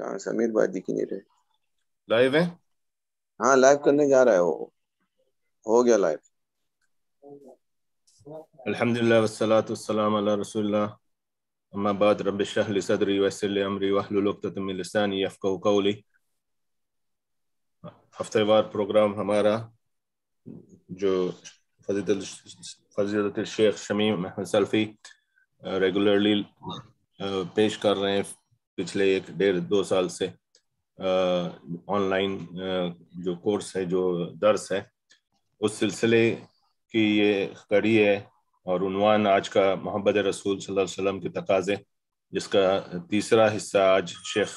کہاں سمیر بھائی دکھ نہیں رہے. لائیو ہے؟ ہاں لائیو کرنے جا رہا ہے. ہو گیا لائیو. الحمدللہ والصلاة والسلام علی رسول اللہ. اما بعد رب اشرح لی صدری ویسر لی امری واحلل عقدۃ من لسانی یفقہوا قولی. ہفتہ وار پروگرام ہمارا جو فضیلت الشیخ شمیم احمد سلفی ریگولرلی پیش کر رہے ہیں پچھلے 1.5-2 سال سے آن لائن جو کورس ہے، جو درس ہے، اس سلسلے کی یہ کڑی ہے. اور عنوان آج کا محبت رسول صلی اللہ علیہ وسلم کے تقاضے، جس کا تیسرا حصہ آج شیخ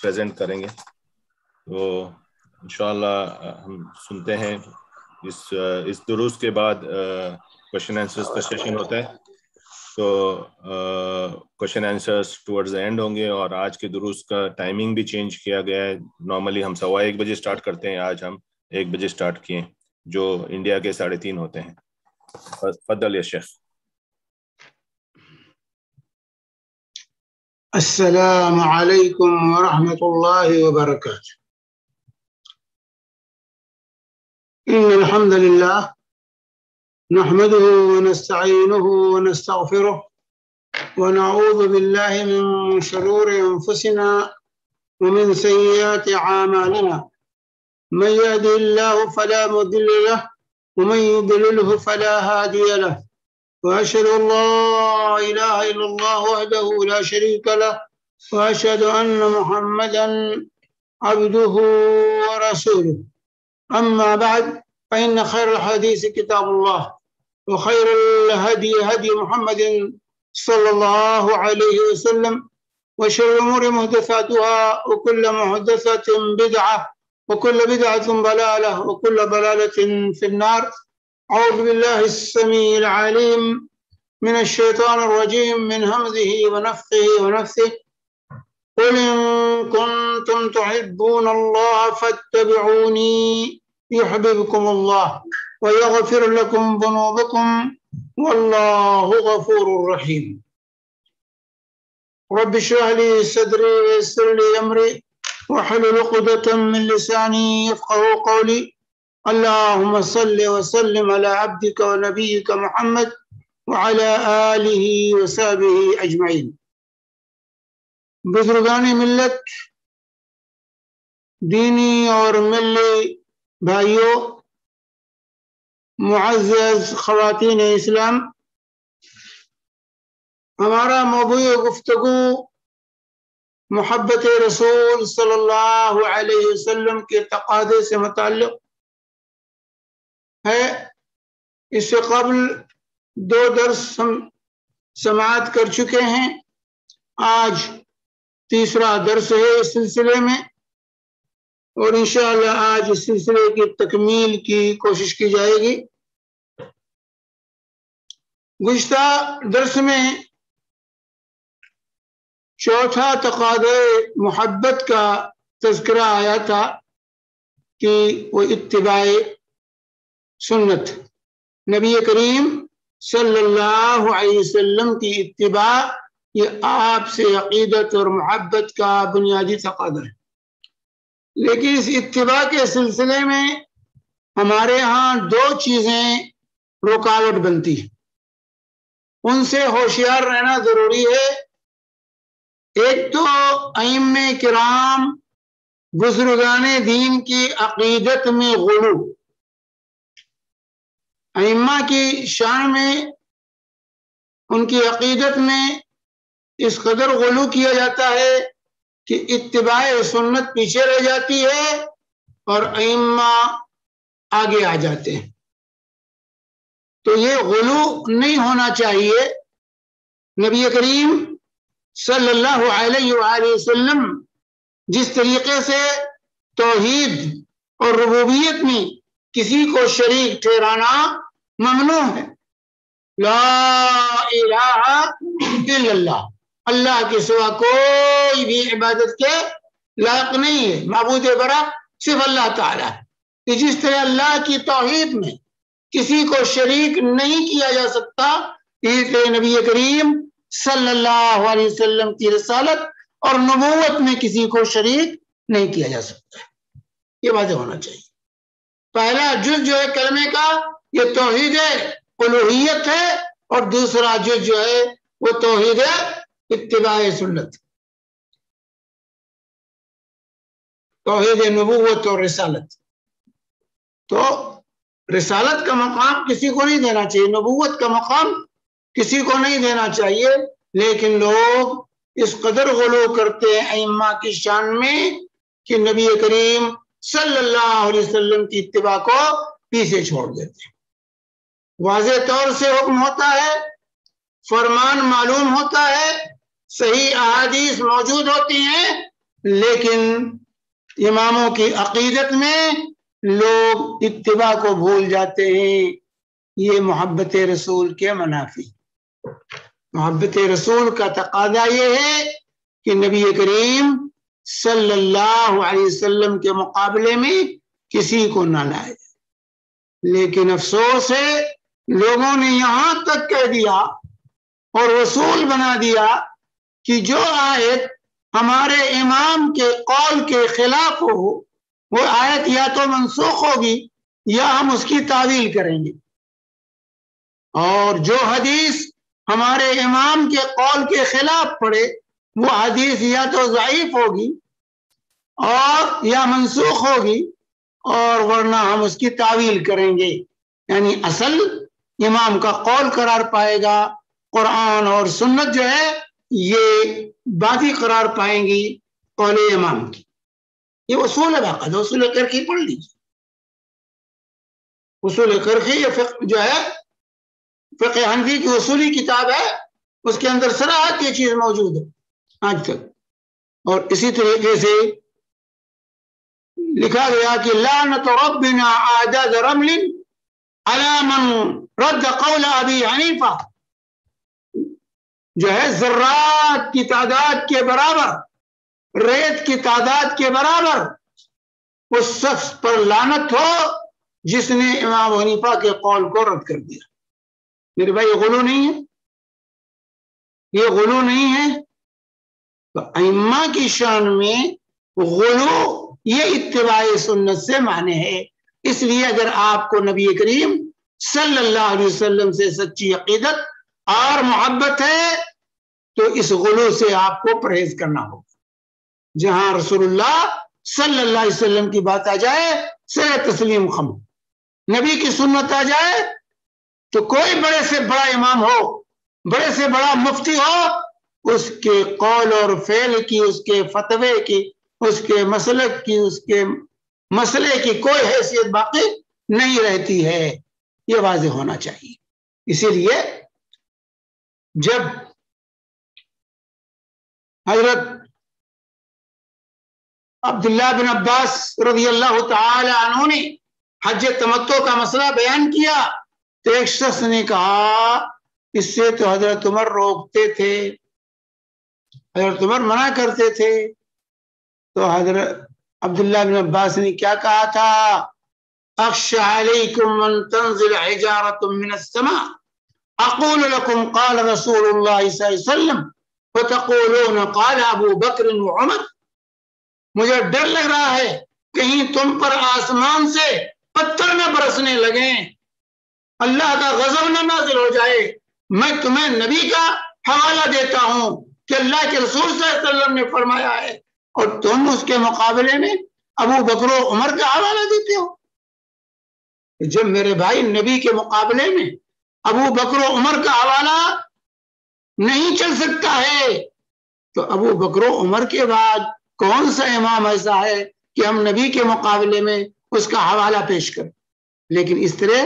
پریزنٹ کریں گے. تو انشاءاللہ ہم سنتے ہیں. اس دروس کے بعد کوشچن آنسرز کا سیشن ہوتا ہے، تو کوشچن آنسرز ٹورڈز اینڈ ہوں گے. اور آج کے دروس کا ٹائمنگ بھی چینج کیا گیا ہے. نارملی ہم 1:15 بجے سٹارٹ کرتے ہیں، آج ہم 1 بجے سٹارٹ کیے، جو انڈیا کے 3:30 ہوتے ہیں. تفضل یا شیخ. السلام علیکم ورحمۃ اللہ وبرکاتہ. إن الحمد لله نحمده ونستعينه ونستغفره ونعوذ بالله من شرور أنفسنا ومن سيئات أعمالنا. من يهده الله فلا مضل له ومن يضلله فلا هادي له. وأشهد أن لا إله إلا الله وحده لا شريك له وأشهد أن محمدا عبده ورسوله. أما بعد فإن خير الحديث كتاب الله وخير الهدي هدي محمد صلى الله عليه وسلم وشر الأمور محدثاتها وكل محدثة بدعة وكل بدعة ضلالة وكل ضلالة في النار. أعوذ بالله السميع العليم من الشيطان الرجيم من همزه ونفخه ونفثه. قل إن كنتم تحبون الله فاتبعوني يحببكم الله ويغفر لكم ذنوبكم والله غفور رحيم. رب اشرح لي صدري ويسر لي أمري واحلل عقدة من لساني يفقهوا قولي. اللهم صل وسلم على عبدك ونبيك محمد وعلى آله وصحبه أجمعين. بزرگان ملت، دینی اور ملی بھائیوں، معزز خواتین اسلام، ہمارا موضوع گفتگو محبت رسول صلی اللہ علیہ وسلم کے تقاضے سے متعلق ہے. اس سے قبل 2 درس ہم سماعت کر چکے ہیں. آج تیسرا درس ہے اس سلسلے میں، اور انشاءاللہ آج اس سلسلے کی تکمیل کی کوشش کی جائے گی. گزشتہ درس میں چوتھا تقاضے محبت کا تذکرہ آیا تھا کہ وہ اتباع سنت، نبی کریم صلی اللہ علیہ وسلم کی اتباع، یہ آپ سے عقیدت اور محبت کا بنیادی تقاضا ہے. لیکن اس اتباع کے سلسلے میں ہمارے ہاں 2 چیزیں رکاوٹ بنتی ہیں، ان سے ہوشیار رہنا ضروری ہے. ایک تو ائمہ کرام بزرگان دین کی عقیدت میں غلو، ائمہ کی شان میں، ان کی عقیدت میں اس قدر غلو کیا جاتا ہے کہ اتباع سنت پیچھے رہ جاتی ہے اور ائمہ آگے آ جاتے ہیں. تو یہ غلو نہیں ہونا چاہیے. نبی کریم صلی اللہ علیہ وآلہ وسلم جس طریقے سے توحید اور ربوبیت میں کسی کو شریک ٹھہرانا ممنوع ہے، لا الہ الا اللہ، اللہ کے سوا کوئی بھی عبادت کے لائق نہیں ہے، معبود برحق صرف اللہ تعالیٰ ہے. کہ جس طرح اللہ کی توحید میں کسی کو شریک نہیں کیا جا سکتا، اسی طرح نبی کریم صلی اللہ علیہ وسلم کی رسالت اور نبوت میں کسی کو شریک نہیں کیا جا سکتا ہے. یہ واضح ہونا چاہیے. پہلا جز جو ہے کلمے کا یہ توحید الوہیت ہے، اور دوسرا جز جو ہے وہ توحید اتباع سنت، توحید نبوت اور رسالت. تو رسالت کا مقام کسی کو نہیں دینا چاہیے، نبوت کا مقام کسی کو نہیں دینا چاہیے، لیکن لوگ اس قدر غلو کرتے ہیں ائمہ کی شان میں کہ نبی کریم صلی اللہ علیہ وسلم کی اتباع کو پیچھے چھوڑ دیتے ہیں. واضح طور سے حکم ہوتا ہے، فرمان معلوم ہوتا ہے، صحیح احادیث موجود ہوتی ہیں، لیکن اماموں کی عقیدت میں لوگ اتباع کو بھول جاتے ہیں. یہ محبت رسول کے منافی. محبت رسول کا تقاضا یہ ہے کہ نبی کریم صلی اللہ علیہ وسلم کے مقابلے میں کسی کو نہ لائے. لیکن افسوس ہے لوگوں نے یہاں تک کہہ دیا اور اصول بنا دیا کہ جو آیت ہمارے امام کے قول کے خلاف ہو وہ آیت یا تو منسوخ ہوگی یا ہم اس کی تعویل کریں گے، اور جو حدیث ہمارے امام کے قول کے خلاف پڑے وہ حدیث یا تو ضعیف ہوگی اور یا منسوخ ہوگی، اور ورنہ ہم اس کی تعویل کریں گے. یعنی اصل امام کا قول قرار پائے گا، قرآن اور سنت جو ہے یہ باقی قرار پائیں گی قول امام کی. یہ اصول ہے، باقاعدہ اصول کرخی پڑھ لیجیے. اصول کرخی یہ فقہ جو ہے فقہ حنفی کی اصولی کتاب ہے، اس کے اندر صراحت یہ چیز موجود ہے آج تک. اور اسی طریقے سے لکھا گیا کہ لعنت ربنا اعداد رمل علی من رد قول ابی حنیفہ، جو ہے ذرات کی تعداد کے برابر، ریت کی تعداد کے برابر اس شخص پر لعنت ہو جس نے امام حنیفہ کے قول کو رد کر دیا. میرے بھائی یہ غلو نہیں ہے، یہ غلو نہیں ہے. تو ائمہ کی شان میں غلو یہ اتباع سنت سے معنی ہے. اس لیے اگر آپ کو نبی کریم صلی اللہ علیہ وسلم سے سچی عقیدت اور محبت ہے تو اس غلو سے آپ کو پرہیز کرنا ہوگا. جہاں رسول اللہ صلی اللہ علیہ وسلم کی بات آ جائے سے تسلیم خم، نبی کی سنت آ جائے تو کوئی بڑے سے بڑا امام ہو، بڑے سے بڑا مفتی ہو، اس کے قول اور فعل کی، اس کے فتوے کی، اس کے مسلک کی، اس کے مسئلے کی کوئی حیثیت باقی نہیں رہتی ہے. یہ واضح ہونا چاہیے. اسی لیے جب حضرت عبداللہ بن عباس رضی اللہ تعالی عنہ نے حج تمتع کا مسئلہ بیان کیا تو ایک شخص نے کہا اس سے تو حضرت عمر روکتے تھے، حضرت عمر منع کرتے تھے. تو حضرت عبداللہ بن عباس نے کیا کہا تھا؟ اخشى عليكم ان تنزل حجارة من السماء اقول لكم قال رسول الله صلی اللہ علیہ وسلم فتقولون قال ابو بکر وعمر. مجھے ڈر لگ رہا ہے کہیں تم پر آسمان سے پتھر نہ برسنے لگیں، اللہ کا غضب نہ نازل ہو جائے. میں تمہیں نبی کا حوالہ دیتا ہوں کہ اللہ کے رسول صلی اللہ علیہ وسلم نے فرمایا ہے، اور تم اس کے مقابلے میں ابو بکر و عمر کا حوالہ دیتے ہو. جب میرے بھائی نبی کے مقابلے میں ابو بکر و عمر کا حوالہ نہیں چل سکتا ہے تو ابو بکر و عمر کے بعد کون سا امام ایسا ہے کہ ہم نبی کے مقابلے میں اس کا حوالہ پیش کریں؟ لیکن اس طرح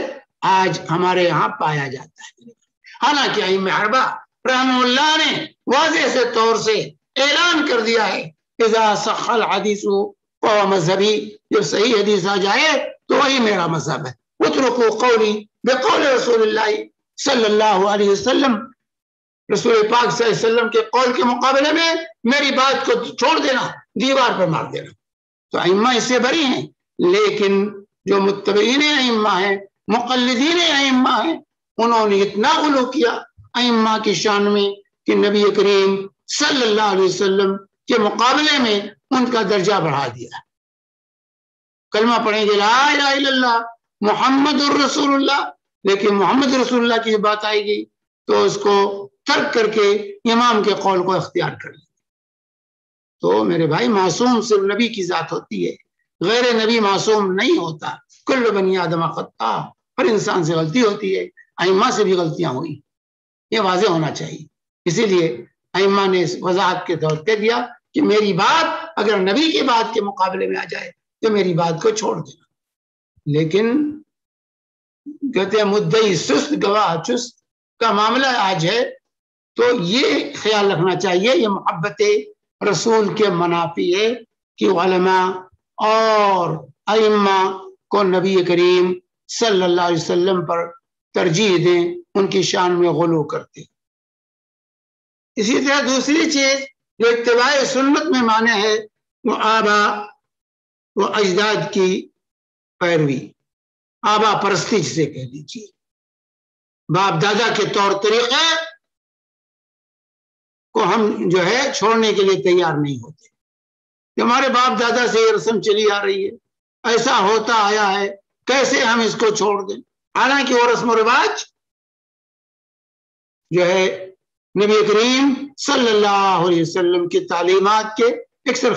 آج ہمارے یہاں پایا جاتا ہے. حالانکہ ائمہ اربعہ رحمہ اللہ نے واضح سے طور سے اعلان کر دیا ہے اذا صح الحدیث فهو مذہبی، جب صحیح حدیث آ جائے تو وہی میرا مذہب ہے. اترکوا قولی بقول رسول اللہ صلی اللہ علیہ وسلم، رسول پاک صلی اللہ علیہ وسلم کے قول کے مقابلے میں میری بات کو چھوڑ دینا، دیوار پر مار دینا. تو ائمہ اس سے بری ہیں، لیکن جو متبعین ائمہ ہیں، مقلدین ائمہ ہیں، انہوں نے اتنا غلو کیا ائمہ کی شان میں کہ نبی کریم صلی اللہ علیہ وسلم کے مقابلے میں ان کا درجہ بڑھا دیا. کلمہ پڑھیں گے لا الہ الا اللہ محمد الرسول اللہ، لیکن محمد رسول اللہ کی بات آئے گی تو اس کو ترک کر کے امام کے قول کو اختیار کر لیں. تو میرے بھائی معصوم صرف نبی کی ذات ہوتی ہے، غیر نبی معصوم نہیں ہوتا. کل بنی آدم خطا، ہر انسان سے غلطی ہوتی ہے، ائمہ سے بھی غلطیاں ہوئی، یہ واضح ہونا چاہیے. اسی لیے ائمہ نے وضاحت کے طور پہ دیا کہ میری بات اگر نبی کی بات کے مقابلے میں آ جائے تو میری بات کو چھوڑ دینا. لیکن کہتے ہیں مدعی سست گواہ چست کا معاملہ آج ہے، تو یہ خیال رکھنا چاہیے یہ محبت رسول کے منافی ہے کہ علماء اور ائمہ کو نبی کریم صلی اللہ علیہ وسلم پر ترجیح دیں، ان کی شان میں غلو کرتے. اسی طرح دوسری چیز جو اتباع سنت میں مانے ہے وہ آبا و اجداد کی پیروی، آبا پرستی جسے کہہ دیجیے. باپ دادا کے طور طریقے کو ہم جو ہے چھوڑنے کے لیے تیار نہیں ہوتے. ہمارے باپ دادا سے یہ رسم چلی آ رہی ہے، ایسا ہوتا آیا ہے، کیسے ہم اس کو چھوڑ دیں؟ حالانکہ وہ رسم و رواج جو ہے نبی کریم صلی اللہ علیہ وسلم کی تعلیمات کے اکثر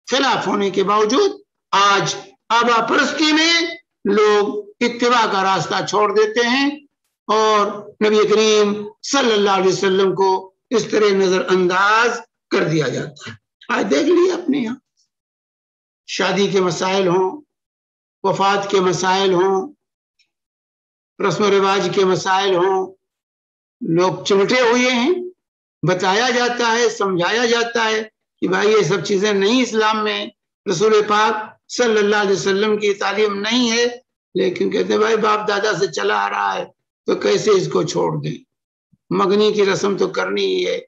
خلاف ہونے کے باوجود آج آبا پرستی میں لوگ اتباع کا راستہ چھوڑ دیتے ہیں اور نبی کریم صلی اللہ علیہ وسلم کو اس طرح نظر انداز کر دیا جاتا ہے. آج دیکھ لیے اپنے یہاں شادی کے مسائل ہوں، وفات کے مسائل ہوں، رسم و رواج کے مسائل ہوں، لوگ چمٹے ہوئے ہیں. بتایا جاتا ہے، سمجھایا جاتا ہے کہ بھائی یہ سب چیزیں نہیں اسلام میں، رسول پاک صلی اللہ علیہ وسلم کی تعلیم نہیں ہے، لیکن کہتے ہیں بھائی باپ دادا سے چلا آ رہا ہے تو کیسے اس کو چھوڑ دیں؟ مگنی کی رسم تو کرنی ہی ہے،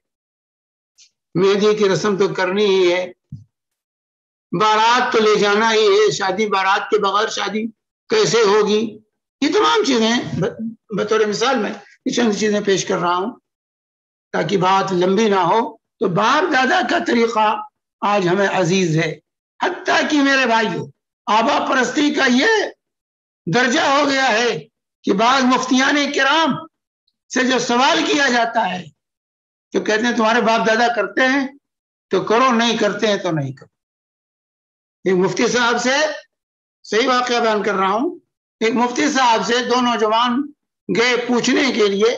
مہندی کی رسم تو کرنی ہی ہے، بارات تو لے جانا ہی ہے، شادی بارات کے بغیر شادی کیسے ہوگی؟ یہ تمام چیزیں بطور مثال میں چند چیزیں پیش کر رہا ہوں تاکہ بات لمبی نہ ہو. تو باپ دادا کا طریقہ آج ہمیں عزیز ہے، حتیٰ کہ میرے بھائیوں آبا پرستی کا یہ درجہ ہو گیا ہے کہ بعض مفتیان کرام سے جو سوال کیا جاتا ہے تو کہتے ہیں تمہارے باپ دادا کرتے ہیں تو کرو، نہیں کرتے ہیں تو نہیں کرو. ایک مفتی صاحب سے صحیح واقعہ بیان کر رہا ہوں، ایک مفتی صاحب سے دو نوجوان گئے پوچھنے کے لیے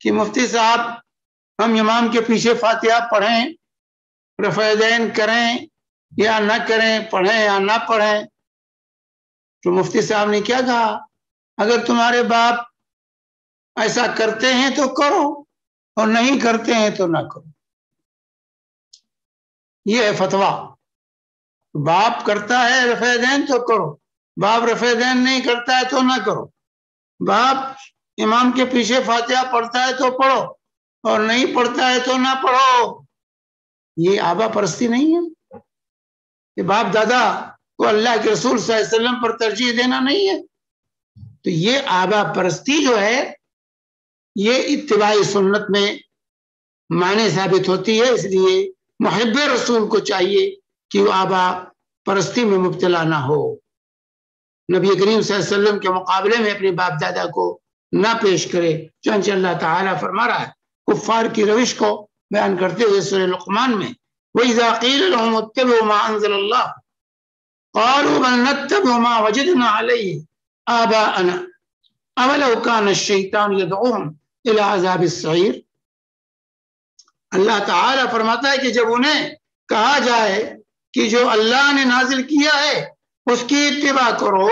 کہ مفتی صاحب ہم امام کے پیچھے فاتحہ پڑھیں، رفع یدین کریں یا نہ کریں، پڑھیں یا نہ پڑھیں؟ تو مفتی صاحب نے کیا کہا؟ اگر تمہارے باپ ایسا کرتے ہیں تو کرو اور نہیں کرتے ہیں تو نہ کرو. یہ ہے فتویٰ. باپ کرتا ہے رفع یدین تو کرو، باپ رفع یدین نہیں کرتا ہے تو نہ کرو، باپ امام کے پیچھے فاتحہ پڑھتا ہے تو پڑھو اور نہیں پڑھتا ہے تو نہ پڑھو. یہ آبا پرستی نہیں ہے، کہ باپ دادا کو اللہ کے رسول صلی اللہ علیہ وسلم پر ترجیح دینا نہیں ہے. تو یہ آبا پرستی جو ہے یہ اتباع سنت میں معنی ثابت ہوتی ہے. اس لیے محب رسول کو چاہیے کہ وہ آبا پرستی میں مبتلا نہ ہو، نبی کریم صلی اللہ علیہ وسلم کے مقابلے میں اپنے باپ دادا کو نہ پیش کرے. چنانچہ اللہ تعالیٰ فرما رہا ہے کفار کی روش کو بیان کرتے ہوئے سورہ لقمان میں وَإِذَا قِيلَ لَهُمُ اتَّبِعُوا مَا أَنزَلَ اللَّهُ قَالُوا بَلْ نَتَّبِعُ مَا وَجَدْنَا عَلَيْهِ آبَاءَنَا أَوَلَوْ كَانَ الشَّيْطَانُ يَدْعُوهُمْ إِلَىٰ عَذَابِ السَّعِيرِ. اللہ تعالیٰ فرماتا ہے کہ جب انہیں کہا جائے کہ جو اللہ نے نازل کیا ہے اس کی اتباع کرو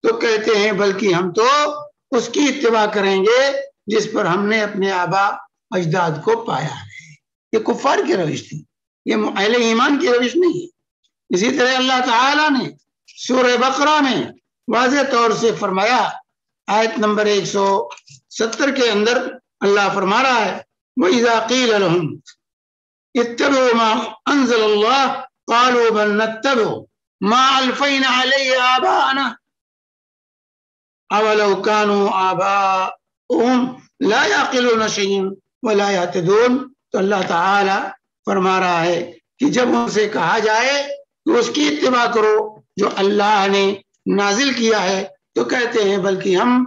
تو کہتے ہیں بلکہ ہم تو اس کی اتباع کریں گے جس پر ہم نے اپنے آبا اجداد کو پایا ہے. یہ کفار کی روش تھی، یہ اہل ایمان کی روش نہیں ہے. اسی طرح اللہ تعالیٰ نے سورہ بقرہ میں واضح طور سے فرمایا، آیت نمبر 170 کے اندر اللہ فرما رہا ہے وَإِذَا قِيلَ لَهُمْ اتَّبِعُوا مَا أَنزَلَ اللَّهُ قَالُوا بَلْ نَتَّبِعُ مَا أَلْفَيْنَا عَلَيْهِ آبَاءَنَا أَوَلَوْ كَانُوا آبَاؤُهُمْ لَا يَعْقِلُونَ شَيْئًا وَلَا يَهْتَدُونَ. تو اللہ تعالیٰ فرما رہا ہے کہ جب ان سے کہا جائے کہ اس کی اتباع کرو جو اللہ نے نازل کیا ہے، تو کہتے ہیں بلکہ ہم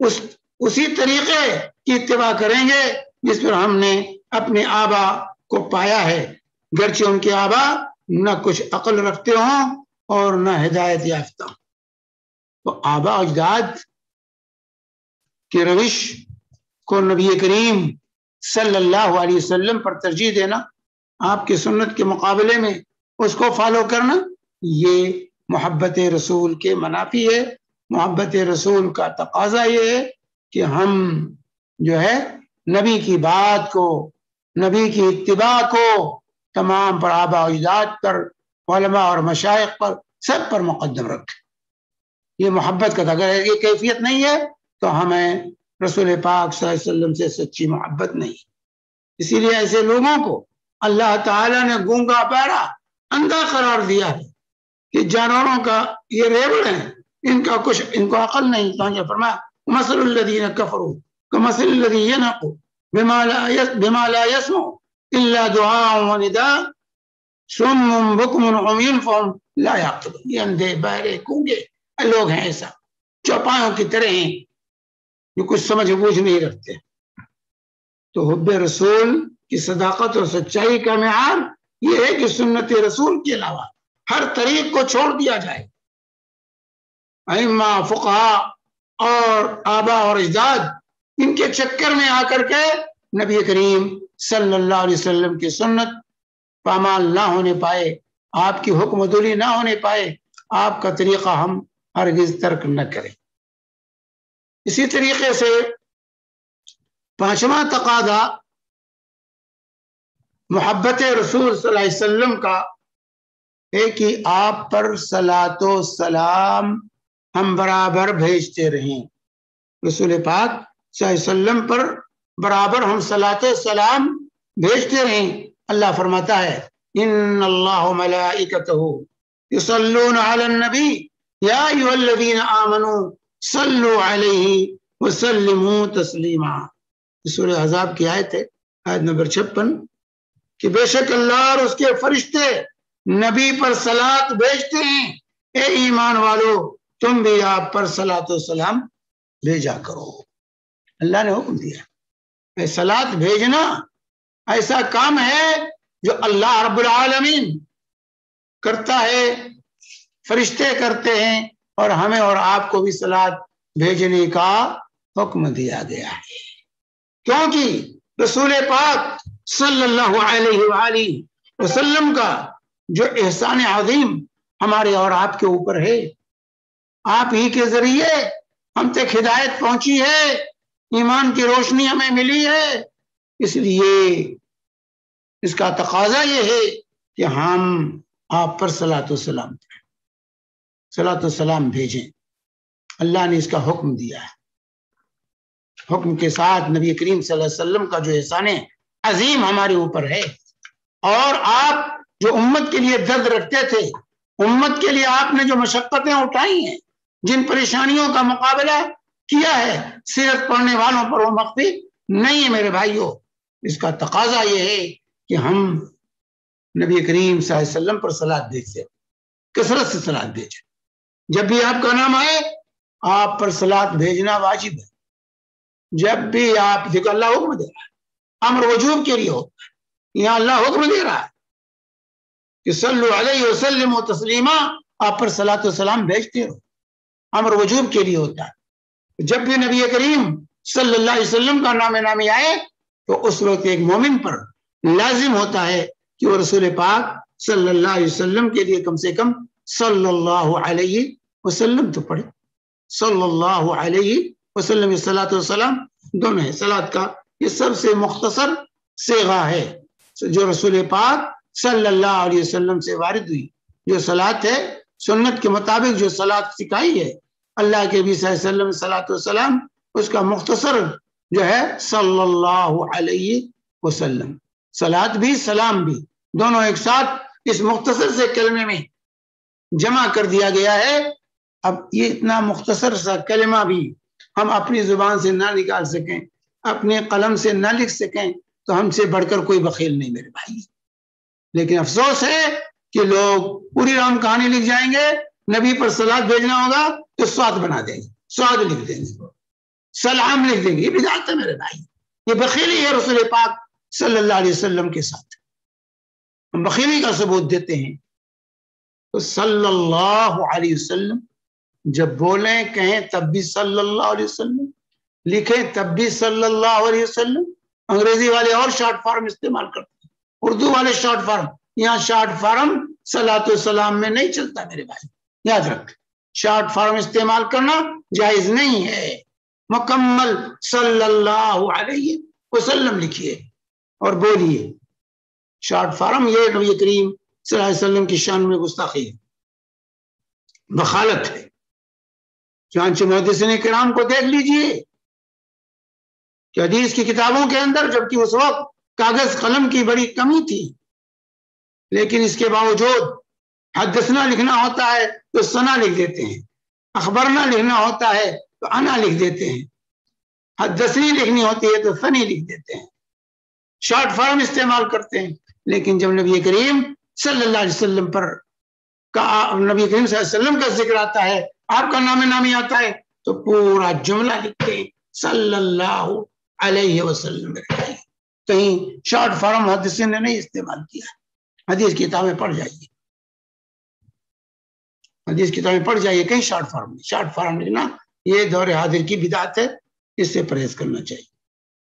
اسی طریقے کی اتباع کریں گے جس پر ہم نے اپنے آبا کو پایا ہے، گرچہ ان کے آبا نہ کچھ عقل رکھتے ہوں اور نہ ہدایت یافتہ۔ تو آبا اجداد کی روش کو نبی کریم صلی اللہ علیہ وسلم پر ترجیح دینا، آپ کی سنت کے مقابلے میں اس کو فالو کرنا، یہ محبت رسول کے منافی ہے۔ محبت رسول کا تقاضا یہ ہے کہ ہم جو ہے نبی کی بات کو، نبی کی اتباع کو تمام پر، آبا اجداد پر، علماء اور مشائخ پر، سب پر مقدم رکھیں۔ یہ محبت کا، اگر یہ کیفیت نہیں ہے تو ہمیں رسول پاک صلی اللہ علیہ وسلم سے سچی محبت نہیں۔ اسی لیے ایسے لوگوں کو اللہ تعالیٰ نے گونگا بہرا اندھا قرار دیا ہے کہ جانوروں کا یہ ریوڑ ہیں، ان کا کچھ، ان کو عقل نہیں۔ تو فرمایا مثل الذین کفروا کمثل الذی ینق بما لا يسمع الا دعاء ونداء صم بکم عمی فهم لا یعقلون۔ یہ اندھے بہرے گونگے لوگ ہیں، ایسا چوپایوں کی طرح ہیں جو کچھ سمجھ بوجھ نہیں رکھتے۔ تو حب رسول کی صداقت اور سچائی کا معیار یہ ہے کہ سنت رسول کے علاوہ ہر طریق کو چھوڑ دیا جائے۔ ائمہ، فقہاء اور آبا اور اجداد ان کے چکر میں آ کر کے نبی کریم صلی اللہ علیہ وسلم کی سنت پامال نہ ہونے پائے، آپ کی حکم دولی نہ ہونے پائے، آپ کا طریقہ ہم ہرگز ترک نہ کریں۔ اسی طریقے سے پانچواں تقاضا محبت رسول صلی اللہ علیہ وسلم کا ہے کہ آپ پر صلاۃ و سلام ہم برابر بھیجتے رہیں۔ رسول پاک صلی اللہ علیہ وسلم پر برابر ہم صلاۃ و سلام بھیجتے رہیں۔ اللہ فرماتا ہے ان اللہ ملائکتہ یصلون علی النبی یا ایھا الذین آمنوا صلوا علیہ وسلموا تسلیما۔ سورہ احزاب کی آیت ہے، آیت نمبر 56، کہ بے شک اللہ اور اس کے فرشتے نبی پر صلاۃ بھیجتے ہیں، اے ایمان والو تم بھی آپ پر صلاۃ و سلام بھیجا کرو۔ اللہ نے حکم دیا۔ صلاۃ بھیجنا ایسا کام ہے جو اللہ رب العالمین کرتا ہے، فرشتے کرتے ہیں، اور ہمیں اور آپ کو بھی صلاۃ بھیجنے کا حکم دیا گیا ہے، کیونکہ رسول پاک صلی اللہ علیہ وآلہ وسلم کا جو احسان عظیم ہمارے اور آپ کے اوپر ہے، آپ ہی کے ذریعے ہم تک ہدایت پہنچی ہے، ایمان کی روشنی ہمیں ملی ہے، اس لیے اس کا تقاضا یہ ہے کہ ہم آپ پر صلاۃ و سلام کریں، صلاۃ و سلام بھیجیں۔ اللہ نے اس کا حکم دیا ہے۔ حکم کے ساتھ نبی کریم صلی اللہ علیہ وسلم کا جو احسان عظیم ہمارے اوپر ہے، اور آپ جو امت کے لیے درد رکھتے تھے، امت کے لیے آپ نے جو مشقتیں اٹھائی ہیں، جن پریشانیوں کا مقابلہ کیا ہے، سیرت پڑھنے والوں پر وہ مخفی نہیں ہے میرے بھائیوں۔ اس کا تقاضا یہ ہے کہ ہم نبی کریم صلی اللہ علیہ وسلم پر صلاۃ بھیجتے، کثرت سے صلاۃ بھیجیں۔ جب بھی آپ کا نام آئے آپ پر صلاۃ بھیجنا واجب ہے۔ جب بھی آپ، دیکھو اللہ حکم دے رہا ہے، امر وجوب کے لیے ہوتا ہے، یہاں اللہ حکم دے رہا ہے کہ صلو علیہ وسلم تسلیما، آپ پر صلاۃ و سلام بھیجتے رہو، امر وجوب کے لیے ہوتا ہے۔ جب بھی نبی کریم صلی اللہ علیہ وسلم کا نام نامی آئے تو اس وقت ایک مومن پر لازم ہوتا ہے کہ وہ رسول پاک صلی اللہ علیہ وسلم کے لیے کم سے کم صلی اللہ علیہ وسلم تو پڑھے۔ صلی اللہ علیہ وسلم، صلاۃ و سلام دونوں ہے۔ صلاۃ کا یہ سب سے مختصر صیغہ ہے جو رسول پاک صلی اللہ علیہ وسلم سے وارد ہوئی۔ جو صلاۃ ہے، سنت کے مطابق جو صلاۃ سکھائی ہے اللہ کے نبی صلی اللہ علیہ وسلم صلاۃ و سلام، اس کا مختصر جو ہے صلی اللہ علیہ وسلم۔ صلاۃ بھی سلام بھی دونوں ایک ساتھ اس مختصر سے کلمے میں جمع کر دیا گیا ہے۔ اب یہ اتنا مختصر سا کلمہ بھی ہم اپنی زبان سے نہ نکال سکیں، اپنے قلم سے نہ لکھ سکیں، تو ہم سے بڑھ کر کوئی بخیل نہیں میرے بھائی. لیکن افسوس ہے کہ لوگ پوری رام کہانی لکھ جائیں گے، نبی پر صلوات بھیجنا ہوگا تو سواد بنا دیں گے، سواد لکھ دیں گے، سلام لکھ دیں گے. یہ بدعت ہے میرے بھائی، یہ بخیلی ہے رسول پاک صلی اللہ علیہ وسلم کے ساتھ. ہم بخیلی کا ثبوت دیتے ہیں. تو صلی اللہ علیہ وسلم جب بولیں کہیں تب بھی صلی اللہ علیہ وسلم، لکھیں تب بھی صلی اللہ علیہ وسلم. انگریزی والے اور شارٹ فارم استعمال کرتے ہیں، اردو والے شارٹ فارم. یہاں شارٹ فارم صلاۃ والسلام میں نہیں چلتا میرے بھائی، یاد رکھ. شارٹ فارم استعمال کرنا جائز نہیں ہے. مکمل صلی اللہ علیہ وسلم لکھیے اور بولیے. شارٹ فارم یہ نبی کریم صلی اللہ علیہ وسلم کی شان میں گستاخی ہے، بخالت ہے. چنانچہ محدثین کرام کو دیکھ لیجئے کہ حدیث کی کتابوں کے اندر، جبکہ اس وقت کاغذ قلم کی بڑی کمی تھی، لیکن اس کے باوجود حدثنا لکھنا ہوتا ہے تو سنا لکھ دیتے ہیں، اخبرنا لکھنا ہوتا ہے تو انا لکھ دیتے ہیں، حدثنی لکھنی ہوتی ہے تو ثنی لکھ دیتے ہیں. شارٹ فارم استعمال کرتے ہیں. لیکن جب نبی کریم صلی اللہ علیہ وسلم پر نبی کریم صلی اللہ علیہ وسلم کا ذکر آتا ہے، آپ کا نام نامی آتا ہے، تو پورا جملہ لکھتے ہیں صلی اللہ علیہ وسلم. کہیں شارٹ فارم حدیثین نے نہیں استعمال کیا. حدیث کتابیں پڑھ جائیے، حدیث کتابیں پڑھ جائیے، کہیں شارٹ فارم نہیں. شارٹ فارم لکھنا یہ دور حاضر کی بدعت ہے، اس سے پرہیز کرنا چاہیے.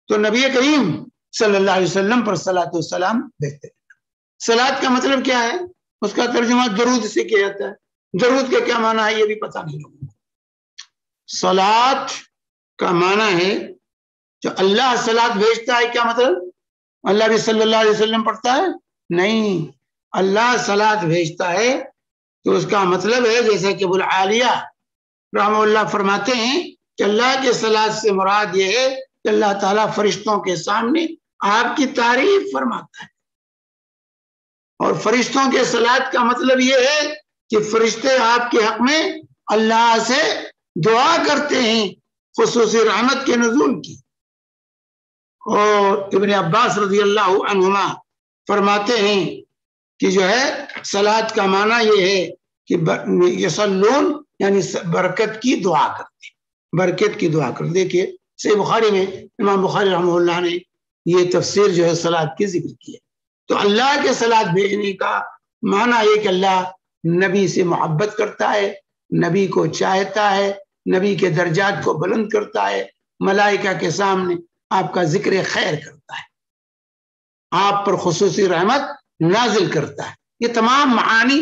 تو نبی کریم صلی اللہ علیہ وسلم پر صلاۃ والسلام بہتر. صلاۃ کا مطلب کیا ہے؟ اس کا ترجمہ درود سے کیا جاتا ہے. درود کا کیا معنی ہے یہ بھی پتہ نہیں لوگوں کو. صلاۃ کا معنی ہے جو اللہ صلاۃ بھیجتا ہے. کیا مطلب؟ اللہ بھی صلی اللہ علیہ وسلم پڑھتا ہے؟ نہیں. اللہ صلاۃ بھیجتا ہے تو اس کا مطلب ہے، جیسا کہ ابو العالیہ رحمہ اللہ فرماتے ہیں کہ اللہ کے صلاۃ سے مراد یہ ہے کہ اللہ تعالیٰ فرشتوں کے سامنے آپ کی تعریف فرماتا ہے. اور فرشتوں کے صلاۃ کا مطلب یہ ہے کہ فرشتے آپ کے حق میں اللہ سے دعا کرتے ہیں خصوصی رحمت کے نزول کی. اور ابن عباس رضی اللہ عنہما فرماتے ہیں کہ جو ہے صلاۃ کا معنی یہ ہے کہ یصلون یعنی برکت کی دعا کرتے، برکت کی دعا کرتے. دیکھیے صحیح بخاری میں امام بخاری رحمہ اللہ نے یہ تفسیر جو ہے صلاۃ کی ذکر کی ہے. تو اللہ کے صلاۃ بھیجنے کا معنی یہ کہ اللہ نبی سے محبت کرتا ہے، نبی کو چاہتا ہے، نبی کے درجات کو بلند کرتا ہے، ملائکہ کے سامنے آپ کا ذکر خیر کرتا ہے، آپ پر خصوصی رحمت نازل کرتا ہے. یہ تمام معانی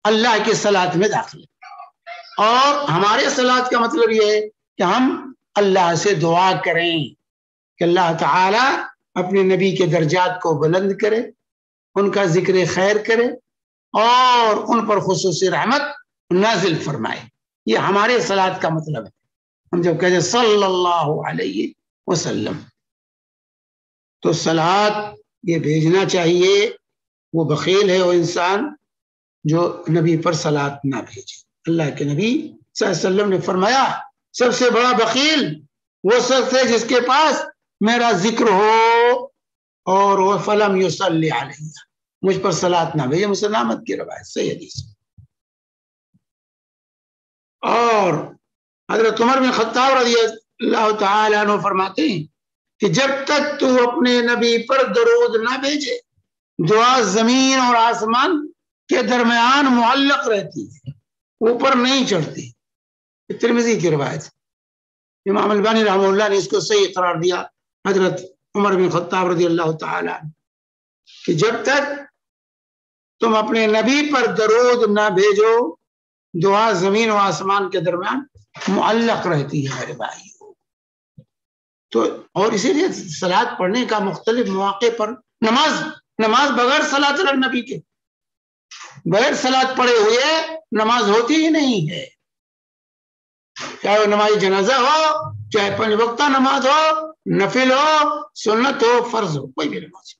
اللہ کے صلاۃ میں داخل ہے. اور ہمارے صلاۃ کا مطلب یہ ہے کہ ہم اللہ سے دعا کریں کہ اللہ تعالی اپنے نبی کے درجات کو بلند کرے، ان کا ذکر خیر کرے اور ان پر خصوصی رحمت نازل فرمائے. یہ ہمارے صلاۃ کا مطلب ہے. ہم جب کہتے ہیں صلی اللہ علیہ وسلم تو صلاۃ یہ بھیجنا چاہیے. وہ بخیل ہے وہ انسان جو نبی پر صلاۃ نہ بھیجے. اللہ کے نبی صلی اللہ علیہ وسلم نے فرمایا سب سے بڑا بخیل وہ شخص ہے جس کے پاس میرا ذکر ہو اور وہ فلم یصلی علیہ، مجھ پر صلاۃ نہ بھیجے. مسلم احمد کی روایت صحیح حدیث. اور حضرت عمر بن خطاب رضی اللہ تعالی عنہ فرماتے ہیں کہ جب تک تو اپنے نبی پر درود نہ بھیجے دعا زمین اور آسمان کے درمیان معلق رہتی ہے، اوپر نہیں چڑھتی. ترمذی کی روایت. امام البانی رحمہ اللہ نے اس کو صحیح قرار دیا حضرت عمر بن خطاب رضی اللہ تعالی عنہ کہ جب تک تم اپنے نبی پر درود نہ بھیجو دعا زمین و آسمان کے درمیان معلق رہتی ہے میرے بھائی. تو اور اسی لیے صلاۃ پڑھنے کا مختلف مواقع پر نماز بغیر صلاۃ علی نبی کے، بغیر صلاۃ پڑھے ہوئے نماز ہوتی ہی نہیں ہے. چاہے وہ نماز جنازہ ہو، چاہے 5 وقتہ نماز ہو، نفل ہو، سنت ہو، فرض ہو، کوئی بھی نماز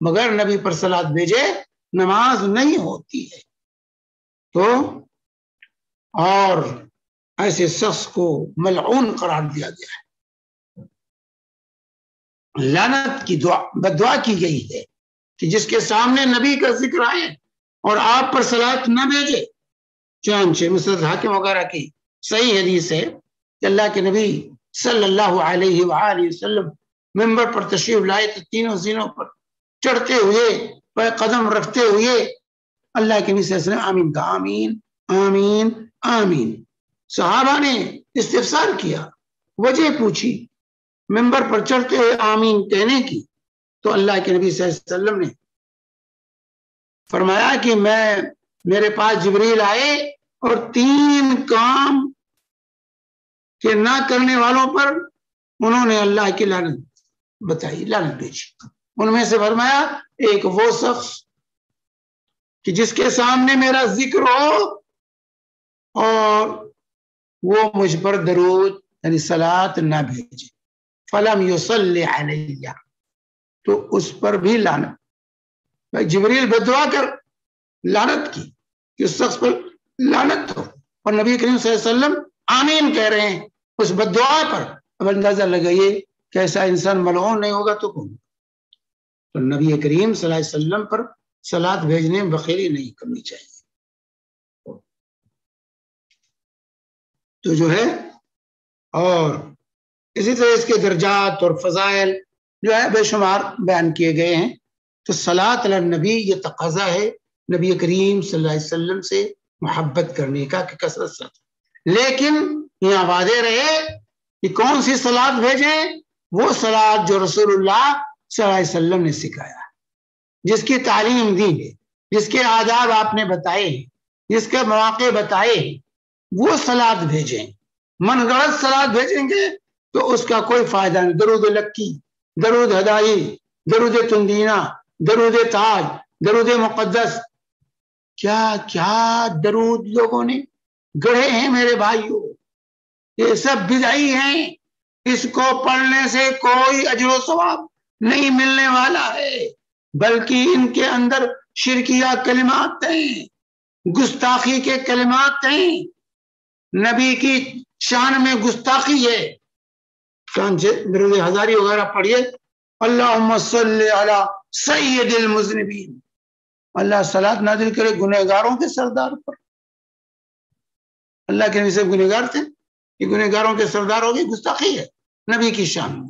بغیر نبی پر صلاۃ بھیجے نماز نہیں ہوتی ہے. تو اور ایسے شخص کو ملعون قرار دیا گیا ہے. لعنت کی دعا بدعا کی گئی ہے کہ جس کے سامنے نبی کا ذکر آئے اور آپ پر صلات نہ بھیجے. چنانچہ مسند حاکم وغیرہ کی صحیح حدیث ہے کہ اللہ کے نبی صلی اللہ علیہ وآلہ وسلم ممبر پر تشریف لائے تو تینوں زینوں پر چڑھتے ہوئے پہ قدم رکھتے ہوئے اللہ کے نبی صلی اللہ علیہ وسلم آمین کہا. آمین آمین آمین. صحابہ نے استفسار کیا، وجہ پوچھی ممبر پر چڑھتے ہوئے آمین کہنے کی، تو اللہ کے نبی صلی اللہ علیہ وسلم نے فرمایا کہ میرے پاس جبریل آئے اور 3 کام کے نہ کرنے والوں پر انہوں نے اللہ کی لعنت بتائی، لعنت بھیجی. ان میں سے فرمایا ایک وہ شخص کہ جس کے سامنے میرا ذکر ہو اور وہ مجھ پر درود یعنی صلات نہ بھیجے، فلم یصلی علیہ، تو اس پر بھی لعنت. بھائی جبریل بدعا کر لعنت کی کہ اس شخص پر لعنت ہو، اور نبی کریم صلی اللہ علیہ وسلم آمین کہہ رہے ہیں اس بدعا پر. اب اندازہ لگائیے کہ ایسا انسان ملعون نہیں ہوگا تو کون؟ تو نبی کریم صلی اللہ علیہ وسلم پر صلات بھیجنے میں بخیلی نہیں کرنی چاہیے. تو جو ہے اور اسی طرح اس کے درجات اور فضائل جو ہے بے شمار بیان کیے گئے ہیں. تو صلاۃ علی النبی یہ تقاضا ہے نبی کریم صلی اللہ علیہ وسلم سے محبت کرنے کا کہ کثرت سے. لیکن یہاں واضح رہے کہ کون سی صلاۃ بھیجیں؟ وہ صلاۃ جو رسول اللہ صلی اللہ علیہ وسلم نے سکھایا ہے، جس کی تعلیم دی ہے، جس کے آداب آپ نے بتائے ہیں، جس کے مواقع بتائے ہیں، وہ صلاۃ بھیجیں. من گڑت صلاۃ بھیجیں گے تو اس کا کوئی فائدہ نہیں. درود لکی، درود ہدائی، درود تندینہ، درود تاج، درود مقدس، کیا کیا درود لوگوں نے گڑھے ہیں میرے بھائیوں. یہ سب بدعی ہیں، اس کو پڑھنے سے کوئی اجر و ثواب نہیں ملنے والا ہے، بلکہ ان کے اندر شرکیہ کلمات ہیں، گستاخی کے کلمات ہیں، نبی کی شان میں گستاخی ہے. درود ہزاری وغیرہ پڑھیے، اللہم صلی علی سید المذنبین، اللہ صلاۃ نازل کرے گنہگاروں کے سردار پر. اللہ کے نبی سے گنہگار تھے، یہ گنہگاروں کے سردار ہوگی، گستاخی ہے نبی کی شان میں.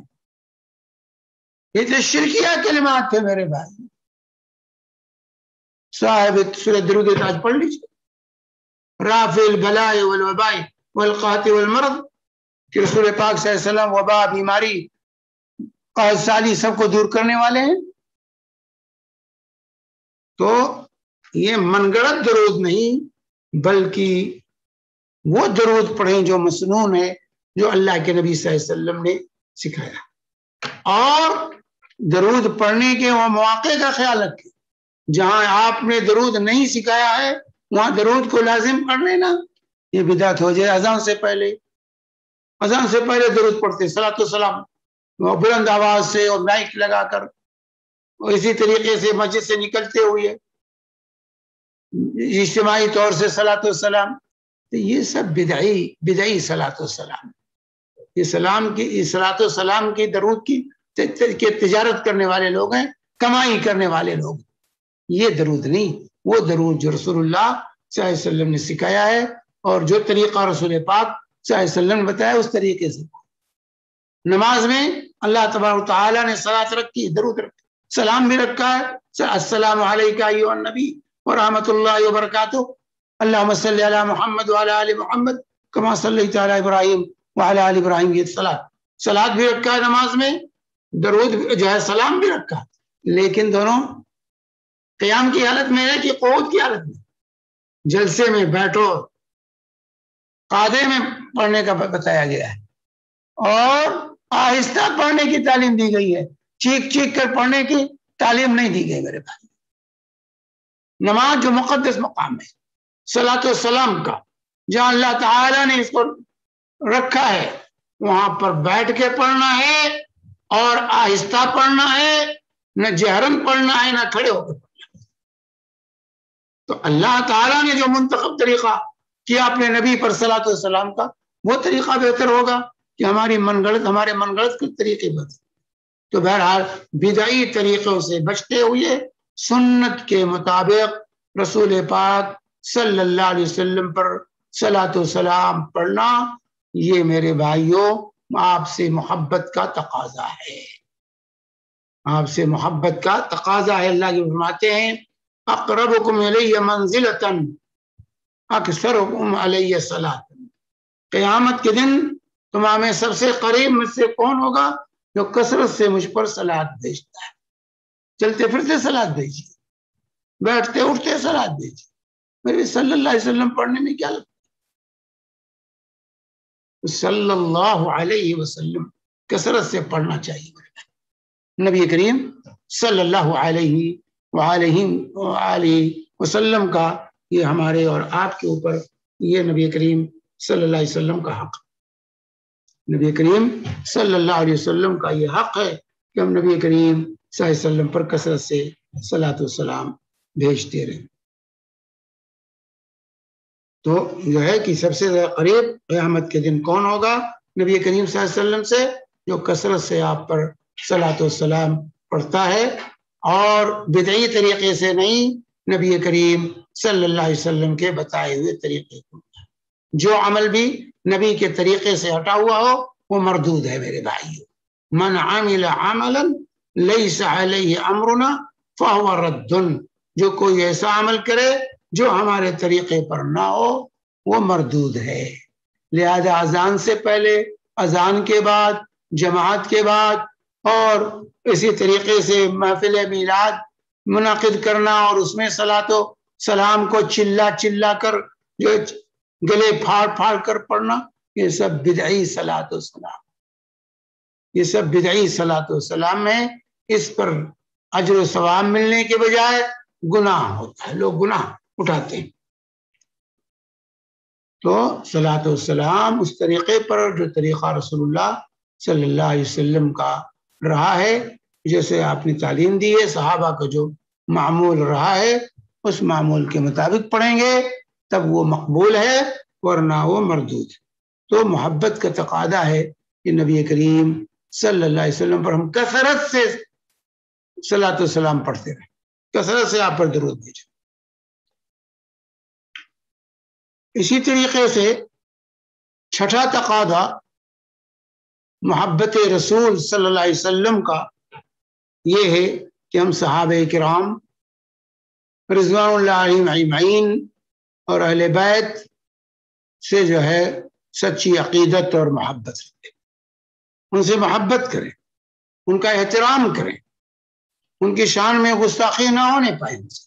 یہ تو شرکیہ کلمات تھے میرے بھائی. صاحب سورۃ درود تاج پڑھ لیجیے، رافع البلاء والوباء والقحط والمرض، کہ رسول پاک صلی اللہ علیہ وسلم وبا، بیماری، قحط سالی سب کو دور کرنے والے ہیں. تو یہ من گڑت درود نہیں، بلکہ وہ درود پڑھیں جو مسنون ہے، جو اللہ کے نبی صلی اللہ علیہ وسلم نے سکھایا. اور درود پڑھنے کے وہ مواقع کا خیال رکھیں. جہاں آپ نے درود نہیں سکھایا ہے وہاں درود کو لازم پڑھ لینا یہ بدعت ہو جائے. اذان سے پہلے درود پڑھتے صلاۃ والسلام بلند آواز سے اور مائک لگا کر، اور اسی طریقے سے مسجد سے نکلتے ہوئے اجتماعی طور سے صلاۃ والسلام. تو یہ سب بدعی صلاۃ والسلام، یہ صلاۃ والسلام کی درود کی تجارت کرنے والے لوگ ہیں، کمائی کرنے والے لوگ. یہ درود نہیں، وہ درود جو رسول اللہ صلی اللہ علیہ وسلم نے سکھایا ہے، اور جو طریقہ رسول پاک صلی اللہ علیہ وسلم نے بتایا اس طریقے سے. نماز میں اللہ تبارک تعالیٰ نے صلاۃ رکھی، درود رکھی، سلام بھی رکھا ہے، السلام علیکہ ایھا النبی ورحمۃ اللہ وبرکاتہ، اللہم صلی علی محمد وعلی آل محمد کما صلیت علی ابراہیم وعلی آل ابراہیم. یہ صلاۃ بھی رکھا ہے نماز میں، درود جو ہے سلام بھی رکھا ہے. لیکن دونوں قیام کی حالت میں ہے کہ قعود کی حالت میں؟ جلسے میں بیٹھو، قعدے میں پڑھنے کا بتایا گیا ہے، اور آہستہ پڑھنے کی تعلیم دی گئی ہے، چیخ چیخ کر پڑھنے کی تعلیم نہیں دی گئی میرے بھائی. نماز جو مقدس مقام ہے صلاۃ والسلام کا، جہاں اللہ تعالیٰ نے اس کو رکھا ہے، وہاں پر بیٹھ کے پڑھنا ہے اور آہستہ پڑھنا ہے، نہ جہرن پڑھنا ہے نہ کھڑے ہو کے پڑھنا ہے. تو اللہ تعالیٰ نے جو منتخب طریقہ کیا اپنے نبی پر صلاۃ والسلام کا، وہ طریقہ بہتر ہوگا کہ ہمارے من گڑت کے طریقے بدل. تو بہرحال بدعی طریقوں سے بچتے ہوئے سنت کے مطابق رسول پاک صلی اللہ علیہ وسلم پر صلاۃ و سلام پڑھنا، یہ میرے بھائیوں آپ سے محبت کا تقاضا ہے، آپ سے محبت کا تقاضا ہے۔ اللہ کی فرماتے ہیں اقربکم الی منزلۃ اکثرکم علی صلاۃ، قیامت کے دن تمہارے میں سب سے قریب مجھ سے کون ہوگا؟ جو کثرت سے مجھ پر صلاۃ بھیجتا ہے۔ چلتے پھرتے صلاۃ بھیجیے، بیٹھتے اٹھتے صلاۃ بھیجیے، میرے صلی اللہ علیہ وسلم پڑھنے میں کیا لگتا ہے؟ صلی اللہ علیہ وسلم کثرت سے پڑھنا چاہیے۔ نبی کریم صلی اللہ علیہ وآلہ وسلم کا یہ ہمارے اور آپ کے اوپر، یہ نبی کریم صلی اللہ علیہ وسلم کا حق، نبی کریم صلی اللہ علیہ وسلم کا یہ حق ہے کہ ہم نبی کریم صلی اللہ علیہ وسلم پر کثرت سے صلاۃ و سلام بھیجتے رہیں۔ تو جو ہے کہ سب سے زیادہ قریب قیامت کے دن کون ہوگا نبی کریم صلی اللہ علیہ وسلم سے؟ جو کثرت سے آپ پر صلاۃ و سلام پڑھتا ہے، اور بدعی طریقے سے نہیں، نبی کریم صلی اللہ علیہ وسلم کے بتائے ہوئے طریقے کو۔ جو عمل بھی نبی کے طریقے سے ہٹا ہوا ہو وہ مردود ہے میرے بھائیو۔ من عمل عملا لیس علیہ امرنا فہو رد، جو کوئی ایسا عمل کرے جو ہمارے طریقے پر نہ ہو وہ مردود ہے۔ لہذا اذان سے پہلے، اذان کے بعد، جماعت کے بعد، اور اسی طریقے سے محفل میلاد منعقد کرنا اور اس میں صلاۃ و سلام کو چلا چلا کر، جو گلے پھاڑ پھاڑ کر پڑھنا، یہ سب بدعی صلاۃ و سلام، یہ سب بدعی صلاۃ و سلام ہے۔ اس پر اجر و ثواب ملنے کے بجائے گناہ ہوتا ہے، لوگ گناہ اٹھاتے ہیں۔ تو صلاۃ و سلام اس طریقے پر جو طریقہ رسول اللہ صلی اللہ علیہ وسلم کا رہا ہے، جیسے آپ نے تعلیم دی ہے، صحابہ کا جو معمول رہا ہے، اس معمول کے مطابق پڑھیں گے تب وہ مقبول ہے، ورنہ وہ مردود۔ تو محبت کا تقاضا ہے کہ نبی کریم صلی اللہ علیہ وسلم پر ہم کثرت سے صلاۃ و سلام پڑھتے رہیں، کثرت سے آپ پر درود بھیجیں۔ اسی طریقے سے چھٹا تقاضا محبت رسول صلی اللہ علیہ وسلم کا یہ ہے کہ ہم صحابہ کرام رضوان اللہ علیہم اجمعین اور اہل بیت سے جو ہے سچی عقیدت اور محبت رکھیں، ان سے محبت کریں، ان کا احترام کریں، ان کی شان میں گستاخی نہ ہونے پائے ان سے،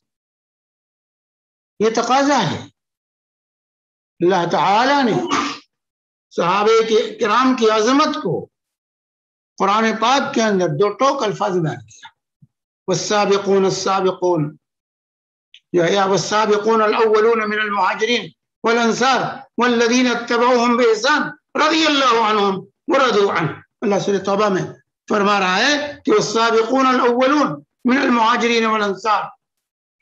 یہ تقاضا ہے۔ اللہ تعالی نے صحابہ کرام کی عظمت کو قرآن پاک کے اندر دو ٹوک الفاظ بیان کیا، والسابقون السابقون، جو ہے والسابقون الاولون من المہاجرین والانصار والذین اتبعوهم بإحسان رضی اللہ عنہم ورضوا عنہ۔ اللہ سورہ توبہ میں فرما رہا ہے کہ والسابقون الاولون من المہاجرین والانصار،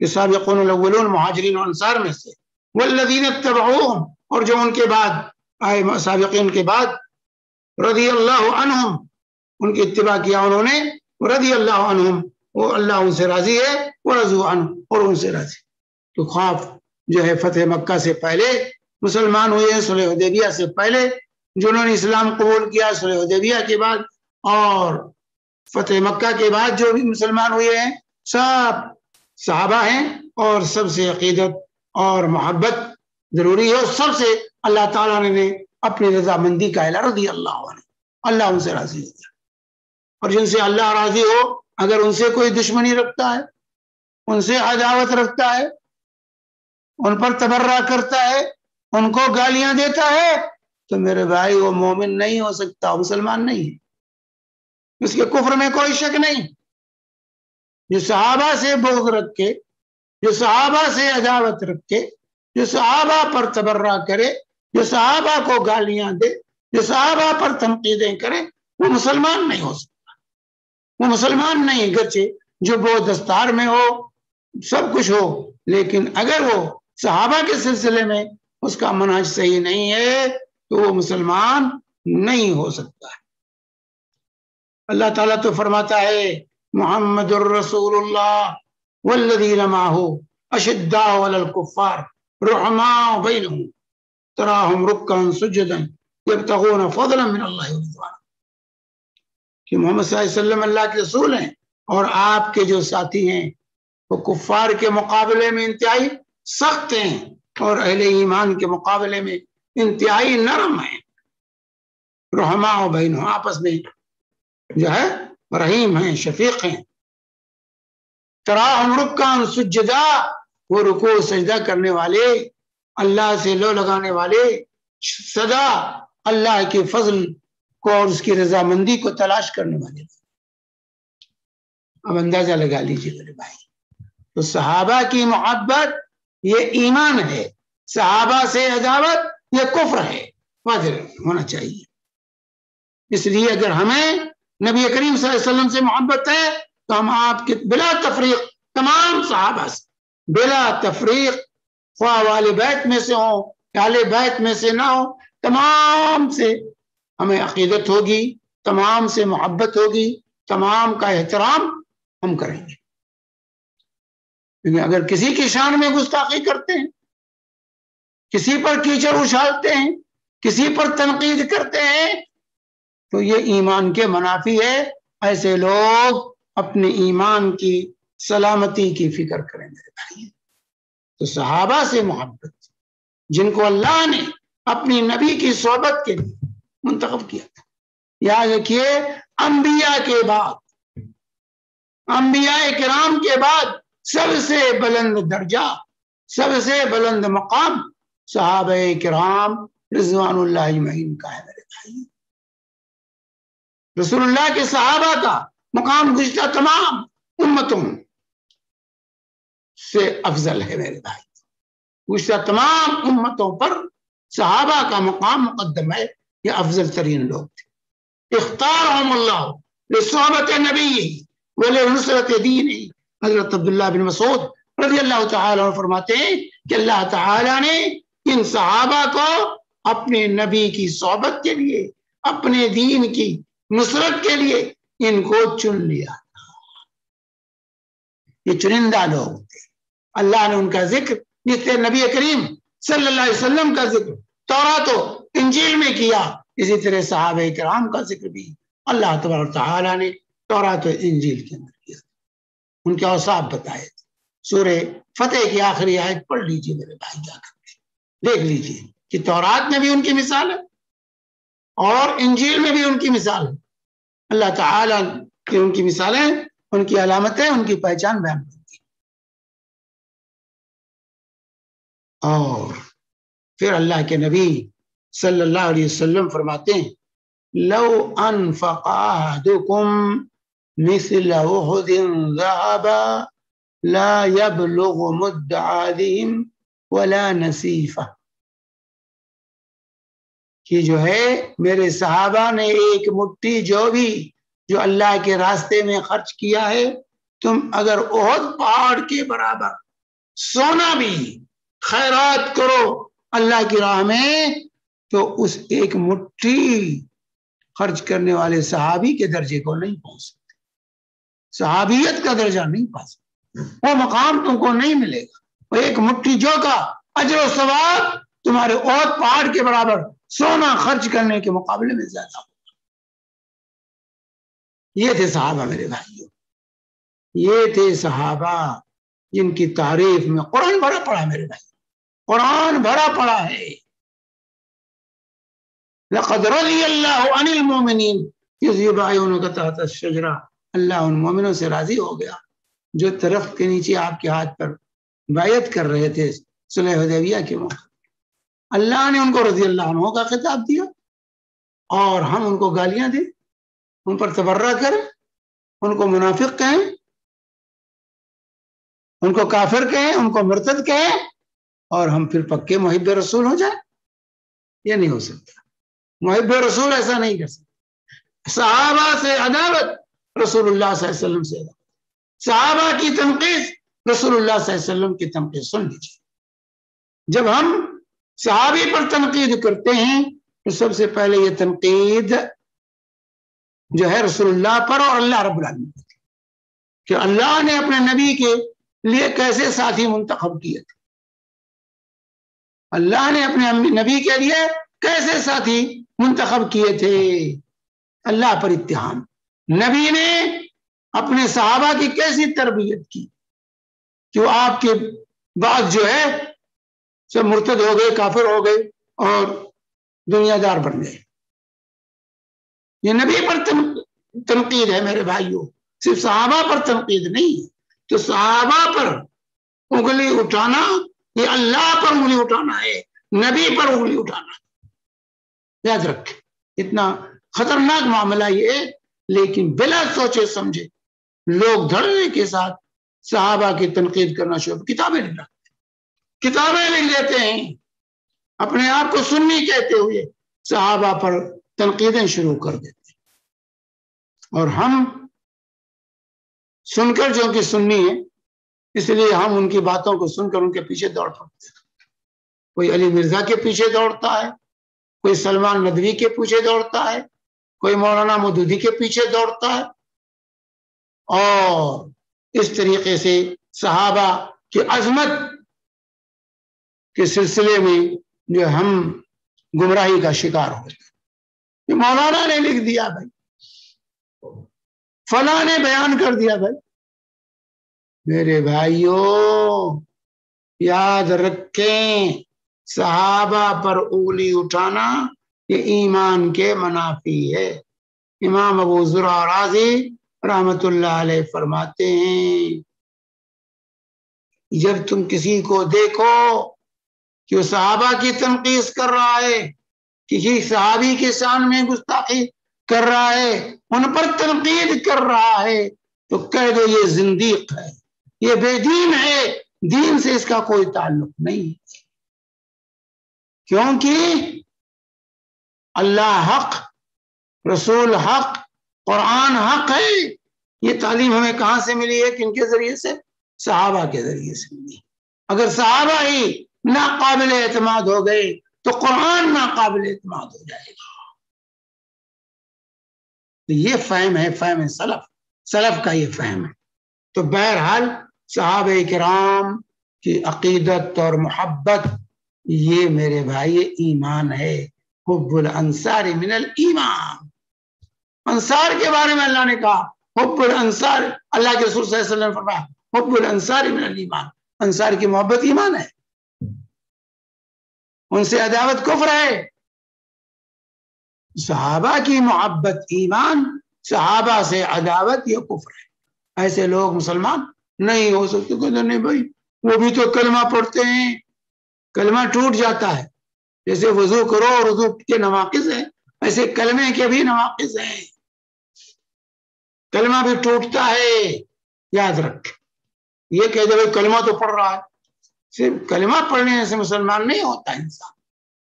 کہ سابقون الاولون مہاجرین و انصار میں سے، والذین اتبعوهم، اور جو ان کے بعد آئے سابقین کے بعد، رضی اللہ عنہم، ان کی اتباع کیا انہوں نے، رضی اللہ عنہم، وہ اللہ ان سے راضی ہے، ورضوا عنہ، اور ان سے راضی۔ تو خواب جو ہے فتح مکہ سے پہلے مسلمان ہوئے ہیں، صلح حدیبیہ سے پہلے جنہوں نے اسلام قبول کیا، صلح حدیبیہ کے بعد اور فتح مکہ کے بعد جو بھی مسلمان ہوئے ہیں، سب صحابہ ہیں، اور سب سے عقیدت اور محبت ضروری ہے، اور سب سے اللہ تعالیٰ نے اپنی رضامندی کا اعلان، رضی اللہ عنہ، اللہ ان سے راضی ہو گیا۔ اور جن سے اللہ راضی ہو، اگر ان سے کوئی دشمنی رکھتا ہے، ان سے عداوت رکھتا ہے، ان پر تبرہ کرتا ہے، ان کو گالیاں دیتا ہے، تو میرے بھائی وہ مومن نہیں ہو سکتا، وہ مسلمان نہیں ہے، اس کے کفر میں کوئی شک نہیں۔ جو صحابہ سے بغض رکھ کے، جو صحابہ سے عداوت رکھ کے، جو صحابہ پر تبرہ کرے، جو صحابہ کو گالیاں دے، جو صحابہ پر تنقیدیں کرے، وہ مسلمان نہیں ہو سکتا، وہ مسلمان نہیں، گرچہ جو وہ دستار میں ہو، سب کچھ ہو، لیکن اگر وہ صحابہ کے سلسلے میں اس کا منہج صحیح نہیں ہے تو وہ مسلمان نہیں ہو سکتا ہے۔ اللہ تعالیٰ تو فرماتا ہے محمد الرسول اللہ والذین معہ اشداء علی الکفار رحماء بینہم تراہم رکعا سجدا یبتغون فضلا من اللہ ورضوانا، کہ محمد صلی اللہ علیہ وسلم اللہ کے رسول ہیں اور آپ کے جو ساتھی ہیں وہ کفار کے مقابلے میں انتہائی سخت ہیں اور اہل ایمان کے مقابلے میں انتہائی نرم ہیں، رحماء بینہم، آپس میں جو ہے رحیم ہیں، شفیق ہیں، تراہم رکعا سجدا، وہ رکوع سجدہ کرنے والے، اللہ سے لو لگانے والے، سدا اللہ کے فضل کو اور اس کی رضامندی کو تلاش کرنے والے۔ اب اندازہ لگا لیجیے میرے بھائی، تو صحابہ کی محبت یہ ایمان ہے، صحابہ سے عداوت یہ کفر ہے، واضح ہونا چاہیے۔ اس لیے اگر ہمیں نبی کریم صلی اللہ علیہ وسلم سے محبت ہے تو ہم آپ کے بلا تفریق تمام صحابہ سے بلا تفریق، خواہ والے بیت میں سے ہوں اہل بیت میں سے نہ ہو، تمام سے ہمیں عقیدت ہوگی، تمام سے محبت ہوگی، تمام کا احترام ہم کریں گے۔ لیکن اگر کسی کی شان میں گستاخی کرتے ہیں، کسی پر کیچڑ اچھالتے ہیں، کسی پر تنقید کرتے ہیں، تو یہ ایمان کے منافی ہے۔ ایسے لوگ اپنے ایمان کی سلامتی کی فکر کریں میرے بھائی۔ تو صحابہ سے محبت، جن کو اللہ نے اپنی نبی کی صحبت کے لیے منتخب کیا تھا، یاد رکھیے انبیاء کے بعد، انبیاء کرام کے بعد سب سے بلند درجہ، سب سے بلند مقام صحابہ کرام رضوان اللہ اجمعین کا ہے میرے بھائی۔ رسول اللہ کے صحابہ کا مقام گزشتہ تمام امتوں سے افضل ہے میرے بھائی۔ گزشتہ تمام امتوں پر صحابہ کا مقام مقدم ہے، یہ افضل ترین لوگ تھے۔ اختارہم اللہ لصحبت نبی ولنصرت دینہ۔ حضرت عبداللہ بن مسعود رضی اللہ تعالیٰ عنہ فرماتے ہیں کہ اللہ تعالیٰ نے ان صحابہ کو اپنے نبی کی صحبت کے لیے، اپنے دین کی نصرت کے لیے ان کو چن لیا۔ یہ چنندہ لوگ تھے، اللہ نے ان کا ذکر جس سے نبی کریم صلی اللہ علیہ وسلم کا ذکر تورات و انجیل میں کیا، اسی طرح صحابہ کرام کا ذکر بھی اللہ تبارک و تعالیٰ نے تورات و انجیل کے اندر کیا، ان کے اوصاف بتائے تھے۔ سورہ فتح کی آخری آیت پڑھ لیجیے میرے بھائی، جا کر کے دیکھ لیجیے کہ تورات میں بھی ان کی مثال ہے اور انجیل میں بھی ان کی مثال ہے۔ اللہ تعالیٰ کی ان کی مثالیں، ان کی علامتیں، ان کی پہچان بیان کرتی ہیں۔ اور پھر اللہ کے نبی صلی اللہ علیہ وسلم فرماتے ہیں لو انفق احدکم مثل احد ذهبا لا يبلغ مد احدهم ولا نصیفہ، کہ جو ہے میرے صحابہ نے ایک مٹھی جو اللہ کے راستے میں خرچ کیا ہے، تم اگر احد پہاڑ کے برابر سونا بھی خیرات کرو اللہ کی راہ میں، تو اس ایک مٹھی خرچ کرنے والے صحابی کے درجے کو نہیں پہنچ سکتے، صحابیت کا درجہ نہیں پا سکتے، وہ مقام تم کو نہیں ملے گا۔ وہ ایک مٹھی جو کا اجر و ثواب تمہارے احد پہاڑ کے برابر سونا خرچ کرنے کے مقابلے میں زیادہ ہوگا۔ یہ تھے صحابہ میرے بھائیوں، یہ تھے صحابہ جن کی تعریف میں قرآن بھرا پڑا میرے بھائی، قرآن بھرا پڑا ہے۔ لقد رضی اللہ عن المؤمنین اذ یبایعونک تحت الشجرہ، اللہ ان مومنوں سے راضی ہو گیا جو درخت کے نیچے آپ کے ہاتھ پر بیعت کر رہے تھے صلح حدیبیہ کے موقع۔ اللہ نے ان کو رضی اللہ عنہ کا خطاب دیا اور ہم ان کو گالیاں دیں، ان پر تبرہ کریں، ان کو منافق کہیں، ان کو کافر کہیں، ان کو مرتد کہیں، اور ہم پھر پکے محب رسول ہو جائیں؟ یہ نہیں ہو سکتا۔ محب رسول ایسا نہیں کر سکتا۔ صحابہ سے عداوت، رسول اللہ صلی اللہ علیہ وسلم سے عداوت۔ صحابہ کی تنقید، رسول اللہ صلی اللہ علیہ وسلم کی تنقید۔ سن لیجیے، جب ہم صحابی پر تنقید کرتے ہیں تو سب سے پہلے یہ تنقید جو ہے رسول اللہ پر اور اللہ رب العالمین پر، کہ اللہ نے اپنے نبی کے لیے کیسے ساتھی منتخب کیے تھے، اللہ نے اپنے نبی کے لیے کیسے ساتھی منتخب کیے تھے، اللہ پر اتحام۔ نبی نے اپنے صحابہ کی کیسی تربیت کی کہ وہ آپ کے بعد جو ہے سب مرتد ہو گئے، کافر ہو گئے اور دنیا دار بن گئے۔ یہ نبی پر تنقید ہے میرے بھائیوں، صرف صحابہ پر تنقید نہیں ہے۔ تو صحابہ پر انگلی اٹھانا یہ اللہ پر انگلی اٹھانا ہے، نبی پر انگلی اٹھانا ہے۔ یاد رکھ، اتنا خطرناک معاملہ یہ ہے، لیکن بلا سوچے سمجھے لوگ دھڑے کے ساتھ صحابہ کی تنقید کرنا شروع، کتابیں لکھ دیتے ہیں، اپنے آپ کو سنی کہتے ہوئے صحابہ پر تنقیدیں شروع کر دیتے ہیں۔ اور ہم سن کر جو کہ سنی ہے، اس لیے ہم ان کی باتوں کو سن کر ان کے پیچھے دوڑ پڑتے ہیں۔ کوئی علی مرزا کے پیچھے دوڑتا ہے، کوئی سلمان ندوی کے پیچھے دوڑتا ہے، کوئی مولانا مودودی کے پیچھے دوڑتا ہے، اور اس طریقے سے صحابہ کی عظمت کے سلسلے میں جو ہم گمراہی کا شکار ہوتے ہیں۔ یہ مولانا نے لکھ دیا بھائی، فلاں نے بیان کر دیا بھائی۔ میرے بھائیوں یاد رکھیں، صحابہ پر انگلی اٹھانا یہ ایمان کے منافی ہے۔ امام ابو زرع رازی رحمت اللہ علیہ فرماتے ہیں، جب تم کسی کو دیکھو کہ وہ صحابہ کی تنقید کر رہا ہے، کسی صحابی کے شان میں گستاخی کر رہا ہے، ان پر تنقید کر رہا ہے، تو کہہ دو یہ زندیق ہے، یہ بے دین ہے، دین سے اس کا کوئی تعلق نہیں ہے۔ کیونکہ اللہ حق، رسول حق، قرآن حق ہے۔ یہ تعلیم ہمیں کہاں سے ملی ہے؟ کن کے ذریعے سے؟ صحابہ کے ذریعے سے ملی۔ اگر صحابہ ہی ناقابل اعتماد ہو گئے تو قرآن ناقابل اعتماد ہو جائے گا۔ تو یہ فہم ہے، فہم سلف کا یہ فہم ہے۔ تو بہرحال صحابہ کرام کی عقیدت اور محبت یہ میرے بھائی ایمان ہے۔ حب الانصار من الایمان، انصار کے بارے میں اللہ نے کہا حب الانصار، اللہ کے رسول صلی اللہ علیہ وسلم نے فرمایا حب الانصار من الایمان، انصار کی محبت ایمان ہے، ان سے عداوت کفر ہے۔ صحابہ کی محبت ایمان، صحابہ سے عداوت یہ کفر ہے۔ ایسے لوگ مسلمان نہیں ہو سکتے، کہتے نہیں بھائی وہ بھی تو کلمہ پڑھتے ہیں، کلمہ ٹوٹ جاتا ہے، جیسے وضو کرو اور وضو کے نواقض ہیں ایسے کلمے کے بھی نواقض ہیں، کلمہ بھی ٹوٹتا ہے۔ یاد رکھ، یہ کہہ دے بھائی کلمہ تو پڑھ رہا ہے، صرف کلمہ پڑھنے سے مسلمان نہیں ہوتا انسان،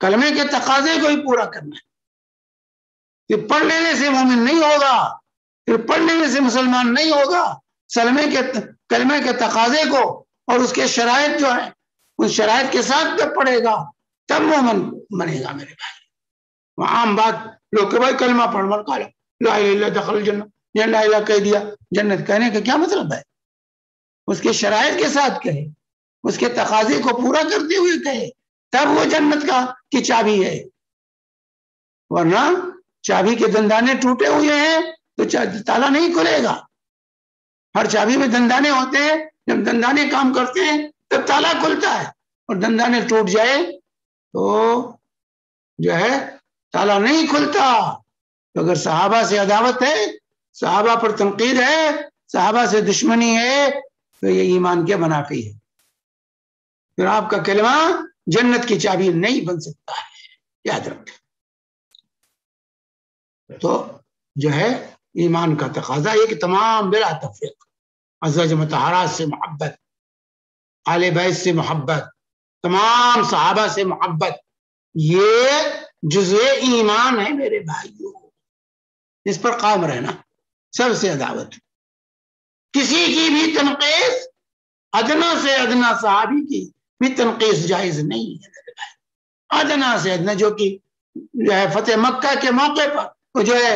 کلمے کے تقاضے کو ہی پورا کرنا ہے۔ پھر پڑھ لینے سے مومن نہیں ہوگا، پھر پڑھ لینے سے مسلمان نہیں ہوگا، کلمے کے تقاضے کو اور اس کے شرائط جو ہیں ان شرائط کے ساتھ جب پڑھے گا تب مومن بنے گا میرے بھائی۔ وہ عام بات لوگ کہ بھائی کلمہ پڑھ مر کا لا الہ الا اللہ دخل الجنہ، یا لا الہ کہہ دیا جنت، کہنے کا کیا مطلب ہے؟ اس کے شرائط کے ساتھ کہے، اس کے تقاضے کو پورا کرتے ہوئے کہے، تب وہ جنت کی چابی ہے۔ ورنہ چابی کے دندانے ٹوٹے ہوئے ہیں تو تالا نہیں کھلے گا۔ ہر چابی میں دندانے ہوتے ہیں، جب دندانے کام کرتے ہیں تب تالا کھلتا ہے، اور دندانے ٹوٹ جائے تو جو ہے تالا نہیں کھلتا۔ تو اگر صحابہ سے عداوت ہے، صحابہ پر تنقید ہے، صحابہ سے دشمنی ہے، تو یہ ایمان کے منافی ہے، پھر آپ کا کلمہ جنت کی چابی نہیں بن سکتا ہے، یاد رکھیں۔ تو جو ہے ایمان کا تقاضا یہ کہ تمام بلا تفریق ازواج مطہرات سے محبت، آل بیت سے محبت، تمام صحابہ سے محبت، یہ جزء ایمان ہے میرے بھائیوں، اس پر قائم رہنا۔ سب سے عداوت، کسی کی بھی تنقید، ادنا سے ادنا صحابی کی بھی تنقید جائز نہیں ہے میرے بھائی۔ ادنا سے ادنا جو کہ جو ہے فتح مکہ کے موقع پر وہ جو ہے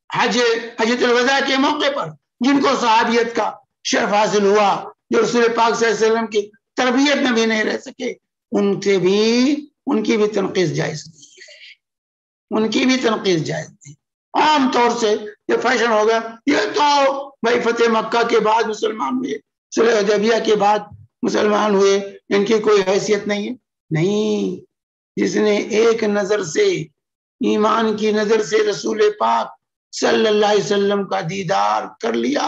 حجۃ الوداع کے موقع پر جن کو صحابیت کا شرف حاصل ہوا، جو رسول پاک صلی اللہ علیہ وسلم کی تربیت میں بھی نہیں رہ سکے، ان کی بھی تنقید جائز نہیں ہے، ان کی بھی تنقید جائز نہیں۔ عام طور سے یہ فیشن ہوگا، یہ تو بھائی فتح مکہ کے بعد مسلمان ہوئے، صلح حدیبیہ کے بعد مسلمان ہوئے، ان کی کوئی حیثیت نہیں ہے۔ نہیں، جس نے ایک نظر سے، ایمان کی نظر سے رسول پاک صلی اللہ علیہ وسلم کا دیدار کر لیا،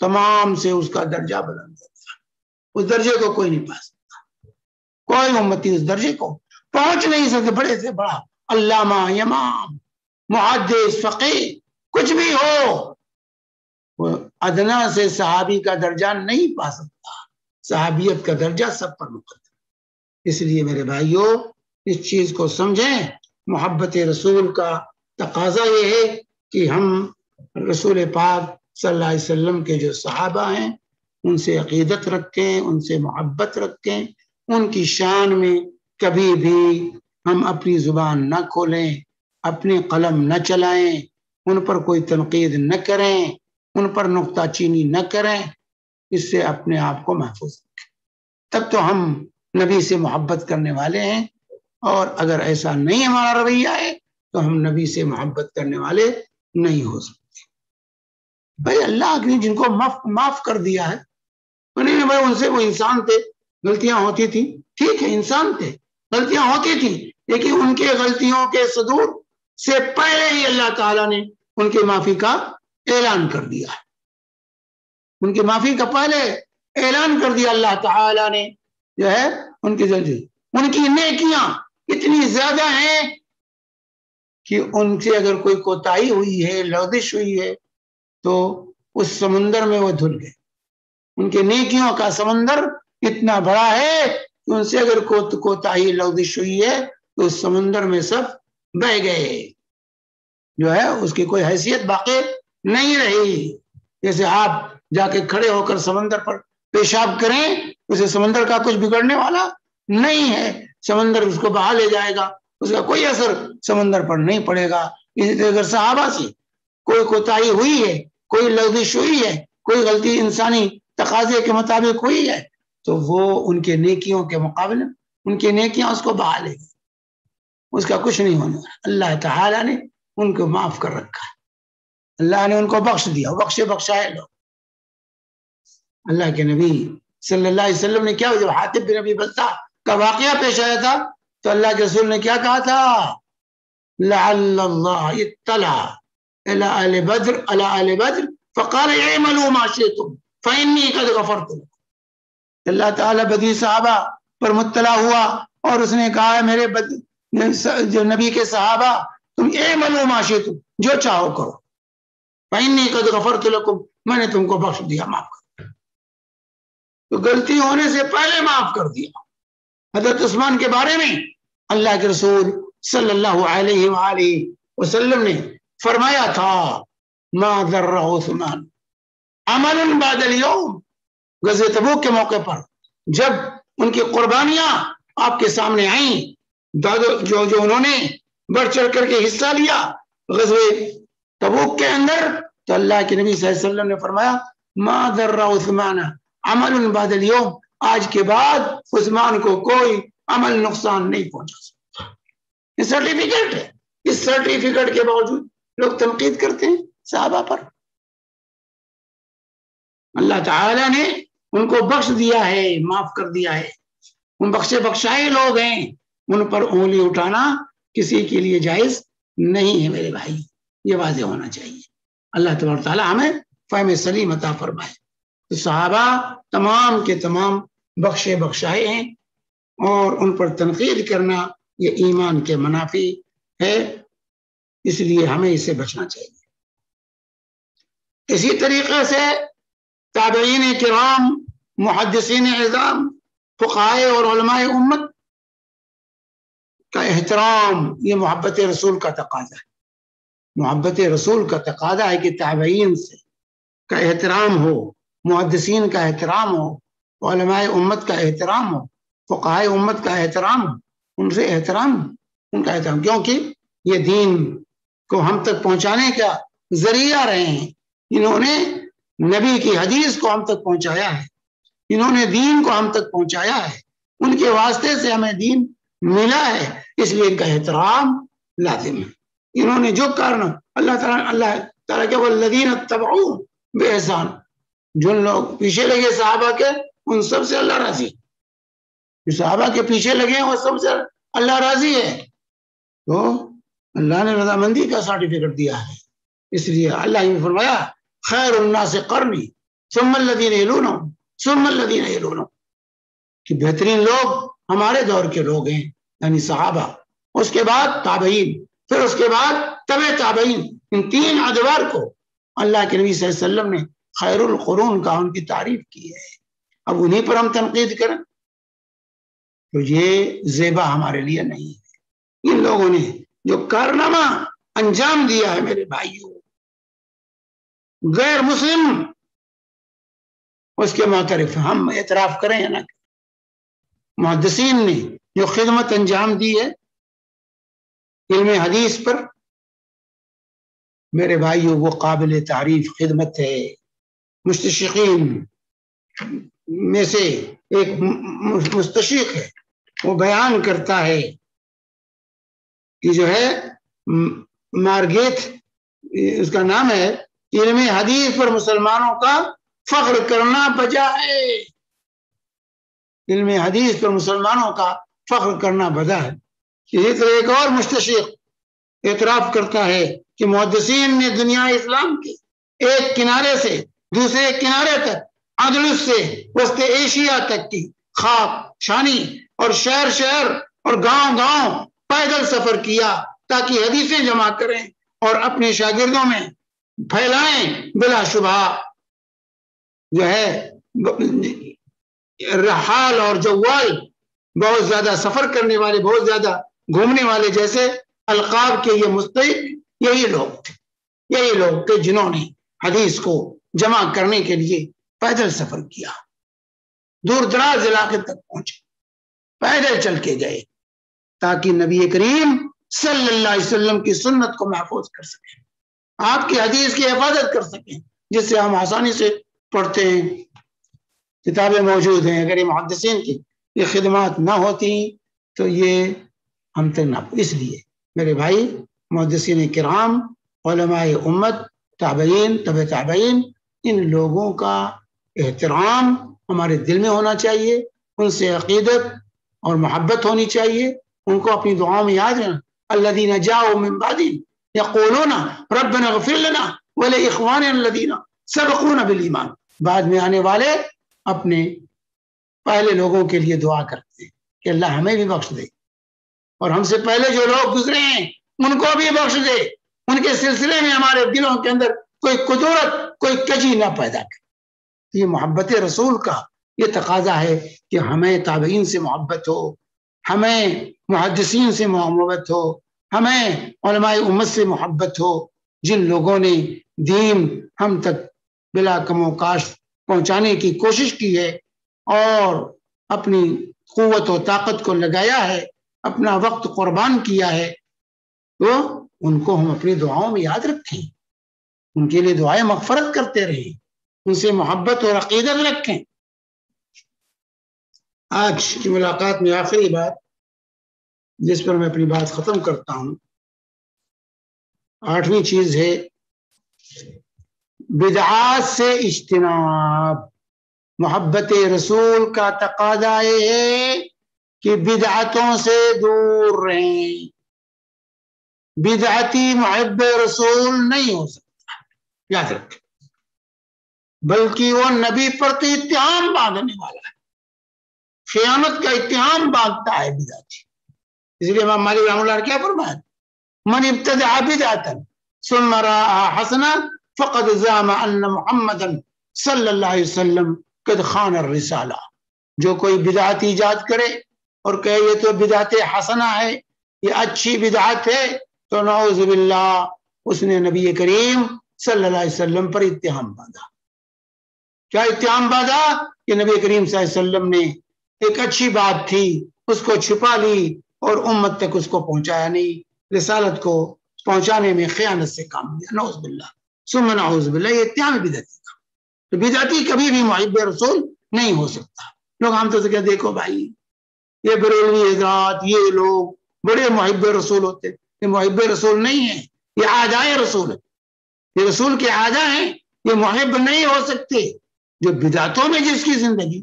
تمام سے اس کا درجہ بلند ہوتا، اس درجے کو کوئی نہیں پا سکتا، کوئی امتی اس درجے کو پہنچ نہیں سکتے۔ بڑے سے بڑا علامہ، امام، محدث، فقیہ کچھ بھی ہو، وہ ادنا سے صحابی کا درجہ نہیں پا سکتا، صحابیت کا درجہ سب پر مقدم۔ اس لیے میرے بھائیوں، اس چیز کو سمجھیں، محبت رسول کا تقاضا یہ ہے کہ ہم رسول پاک صلی اللہ علیہ وسلم کے جو صحابہ ہیں ان سے عقیدت رکھیں، ان سے محبت رکھیں، ان کی شان میں کبھی بھی ہم اپنی زبان نہ کھولیں، اپنے قلم نہ چلائیں، ان پر کوئی تنقید نہ کریں، ان پر نکتہ چینی نہ کریں، اس سے اپنے آپ کو محفوظ رکھیں۔ تب تو ہم نبی سے محبت کرنے والے ہیں، اور اگر ایسا نہیں ہمارا رویہ ہے تو ہم نبی سے محبت کرنے والے نہیں ہو سکتے۔ بھائی اللہ نے جن کو معاف کر دیا ہے، بھائی ان سے وہ انسان تھے، غلطیاں ہوتی تھی، ٹھیک ہے، انسان تھے، غلطیاں ہوتی تھی، لیکن ان کے غلطیوں کے صدور سے پہلے ہی اللہ تعالیٰ نے ان کی معافی کا اعلان کر دیا ہے، ان کی معافی کا پہلے اعلان کر دیا اللہ تعالیٰ نے، جو ہے ان کی نیکیاں اتنی زیادہ ہیں کہ ان سے اگر کوئی کوتاہی ہوئی ہے، لغزش ہوئی ہے، تو اس سمندر میں وہ دھل گئے۔ ان کے نیکیوں کا سمندر اتنا بڑا ہے کہ ان سے اگر کوتاہی لغزش ہوئی ہے تو اس سمندر میں سب بہ گئے، جو ہے اس کی کوئی حیثیت باقی نہیں رہی۔ جیسے آپ جا کے کھڑے ہو کر سمندر پر پیشاب کریں، اسے سمندر کا کچھ بگڑنے والا نہیں ہے، سمندر اس کو بہا لے جائے گا، اس کا کوئی اثر سمندر پر نہیں پڑے گا۔ اسی طرح اگر صحابہ سے کوئی کوتاہی ہوئی ہے، کوئی لغزش ہوئی ہے، کوئی غلطی انسانی تقاضے کے مطابق ہوئی ہے، تو وہ ان کے نیکیوں کے مقابلے ان کی نیکیاں اس کو بہا لے گی، اس کا کچھ نہیں ہونے والا۔ اللہ تعالیٰ نے ان کو معاف کر رکھا ہے، اللہ نے ان کو بخش دیا، بخشے بخشائے لوگ۔ اللہ کے نبی صلی اللہ علیہ وسلم نے کیا، جب حاتب بن ابی بلتع کا واقعہ پیش آیا تھا تو اللہ کے رسول نے کیا کہا تھا، لعل اللہ اطلع الى اہل بدر فقال اعملوا ما شئتم فانی قد غفرت لكم۔ اللہ تعالیٰ بدری صحابہ پر مطلع ہوا اور اس نے کہا ہے میرے جو نبی کے صحابہ، تم اعملوا ما شئتم، جو چاہو کرو، فانی قد غفرت لكم، میں نے تم کو بخش دیا، معاف کر دیا۔ تو غلطی ہونے سے پہلے معاف کر دیا۔ حضرت عثمان کے بارے میں اللہ کے رسول صلی اللہ علیہ وآلہ وسلم نے فرمایا تھا، ما ضر عثمان عمل بعد اليوم۔ غزوہ تبوک کے موقع پر جب ان کی قربانیاں آپ کے سامنے آئیں، جو انہوں نے بڑھ چڑھ کر کے حصہ لیا غزوہ تبوک کے اندر، تو اللہ کے نبی صلی اللہ علیہ وسلم نے فرمایا، ما ضر عثمان عمل بعد اليوم، آج کے بعد عثمان کو کوئی عمل نقصان نہیں پہنچا سکتا۔ یہ سرٹیفکیٹ ہے، اس سرٹیفکیٹ کے باوجود لوگ تنقید کرتے ہیں صحابہ پر۔ اللہ تعالیٰ نے ان کو بخش دیا ہے، معاف کر دیا ہے، ان بخشے بخشائے لوگ ہیں، ان پر انگلی اٹھانا کسی کے لیے جائز نہیں ہے میرے بھائی، یہ واضح ہونا چاہیے۔ اللہ تبارک تعالیٰ ہمیں فہم سلیم عطا فرمائے۔ تو صحابہ تمام کے تمام بخشے بخشائے ہیں، اور ان پر تنقید کرنا یہ ایمان کے منافی ہے، اس لیے ہمیں اسے بچنا چاہیے۔ اسی طریقے سے تابعین کرام، محدثین اعظام، فقہائے اور علماء امت کا احترام، یہ محبت رسول کا تقاضا ہے۔ محبت رسول کا تقاضا ہے کہ تابعین سے کا احترام ہو، محدثین کا احترام ہو، علماء امت کا احترام ہو، فقہائے امت کا احترام ہو، ان سے احترام، ان کا احترام، کیونکہ یہ دین کو ہم تک پہنچانے کا ذریعہ رہے ہیں. انہوں نے نبی کی حدیث کو ہم تک پہنچایا ہے, انہوں نے دین کو ہم تک پہنچایا ہے, ان کے واسطے سے ہمیں دین ملا ہے, اس لیے ان کا احترام لازم ہے. انہوں نے جو کارن اللہ تعالیٰ کے والذین اتبعوا بإحسان, جو لوگ پیچھے لگے صحابہ کے ان سب سے اللہ راضی, جو صحابہ کے پیچھے لگے وہ سب سے اللہ راضی ہے. تو اللہ نے رضامندی کا سرٹیفکیٹ دیا ہے. اس لیے اللہ نے فرمایا خیر الناس قرنی ثم الذین یلونہم ثم الذین یلونہم, کہ بہترین لوگ ہمارے دور کے لوگ ہیں یعنی صحابہ, اس کے بعد تابعین, پھر اس کے بعد تبع تابعین. ان تین ادوار کو اللہ کے نبی صلی اللہ علیہ وسلم نے خیر القرون کا ان کی تعریف کی ہے. اب انہیں پر ہم تنقید کریں تو یہ زیبا ہمارے لیے نہیں ہے. ان لوگوں نے جو کارنامہ انجام دیا ہے میرے بھائیوں, غیر مسلم اس کے معترف ہم اعتراف کریں یا نہ کریں. محدثین نے جو خدمت انجام دی ہے علم حدیث پر میرے بھائیوں وہ قابل تعریف خدمت ہے. مستشرقین میں سے ایک مستشرق ہے, وہ بیان کرتا ہے کہ جو ہے مارگیت اس کا نام ہے, علم حدیث پر مسلمانوں کا فخر کرنا بجا ہے, علم حدیث پر مسلمانوں کا فخر کرنا بجا ہے. اسی طرح ایک اور مستشرق اعتراف کرتا ہے کہ محدثین نے دنیا اسلام کے ایک کنارے سے دوسرے کنارے تک, اندلس سے وسط ایشیا تک کی خاک شانی اور شہر شہر اور گاؤں گاؤں پیدل سفر کیا تاکہ حدیثیں جمع کریں اور اپنے شاگردوں میں پھیلائیں. بلا شبہ جو ہے رحال اور جوال, بہت زیادہ سفر کرنے والے, بہت زیادہ گھومنے والے جیسے القاب کے یہ مستحق یہی لوگ تھے جنہوں نے حدیث کو جمع کرنے کے لیے پیدل سفر کیا, دور دراز علاقے تک پہنچے, پیدل چل کے گئے تاکہ نبی کریم صلی اللہ علیہ وسلم کی سنت کو محفوظ کر سکیں, آپ کی حدیث کی حفاظت کر سکیں, جس سے ہم آسانی سے پڑھتے ہیں, کتابیں موجود ہیں. اگر یہ محدثین کی یہ خدمات نہ ہوتی تو یہ ہم تک نہ. اس لیے میرے بھائی محدثین کرام, علماء امت, تابعین, تبع تابعین, ان لوگوں کا احترام ہمارے دل میں ہونا چاہیے, ان سے عقیدت اور محبت ہونی چاہیے, ان کو اپنی دعاؤں میں یاد رکھنا. الذین جاؤوا من بعدہم یقولون ربنا اغفر لنا ولاخواننا الذین سبقونا بالایمان, بعد میں آنے والے اپنے پہلے لوگوں کے لیے دعا کرتے ہیں کہ اللہ ہمیں بھی بخش دے, اور ہم سے پہلے جو لوگ گزرے ہیں ان کو بھی بخش دے, ان کے سلسلے میں ہمارے دلوں کے اندر کوئی قدرت, کوئی کجی نہ پیدا کرے. یہ محبت رسول کا یہ تقاضا ہے کہ ہمیں تابعین سے محبت ہو, ہمیں محدثین سے محبت ہو, ہمیں علماء امت سے محبت ہو, جن لوگوں نے دین ہم تک بلا کم و کاش پہنچانے کی کوشش کی ہے اور اپنی قوت و طاقت کو لگایا ہے, اپنا وقت قربان کیا ہے, تو ان کو ہم اپنی دعاؤں میں یاد رکھیں, ان کے لیے دعائیں مغفرت کرتے رہیں, ان سے محبت اور عقیدت رکھیں. آج کی ملاقات میں آخری بات جس پر میں اپنی بات ختم کرتا ہوں, 8ویں چیز ہے بدعات سے اجتناب. محبت رسول کا تقاضا یہ ہے کہ بدعتوں سے دور رہیں. بدعتی محب رسول نہیں ہو سکتا, یاد رکھیں, بلکہ وہ نبی پر تو اتہام باندھنے والا ہے, خیانت کا اتہام باندھتا ہے بدعتی. اس لیے امام مالک رحمہ اللہ کیا فرمایا, من ابتدع بدعتا ثم رآها حسنا فقد زعم ان محمدا صلی اللہ علیہ وسلم قد خان الرسالہ. جو کوئی بدعت ایجاد کرے اور کہے یہ تو بدعت حسنہ ہے, یہ اچھی بدعت ہے, تو نعوذ باللہ اس نے نبی کریم صلی اللہ علیہ وسلم پر اتہام باندھا. کیا اتہام باندھا کہ نبی کریم صلی اللہ علیہ وسلم نے ایک اچھی بات تھی اس کو چھپا لی اور امت تک اس کو پہنچایا نہیں, رسالت کو پہنچانے میں خیانت سے کام لیا، نعوذ باللہ ثم نعوذ باللہ، یہ اتیان بدعتی کا. تو بدعتی کبھی بھی محب رسول نہیں ہو سکتا. لوگ عام طور سے کہتے دیکھو بھائی یہ بریلوی حضرات یہ لوگ بڑے محب رسول ہوتے، یہ محب رسول نہیں ہے، یہ اعدائے رسول ہے، یہ رسول کے اعداء ہیں، یہ محب نہیں ہو سکتے. جو بدعتوں میں جس کی زندگی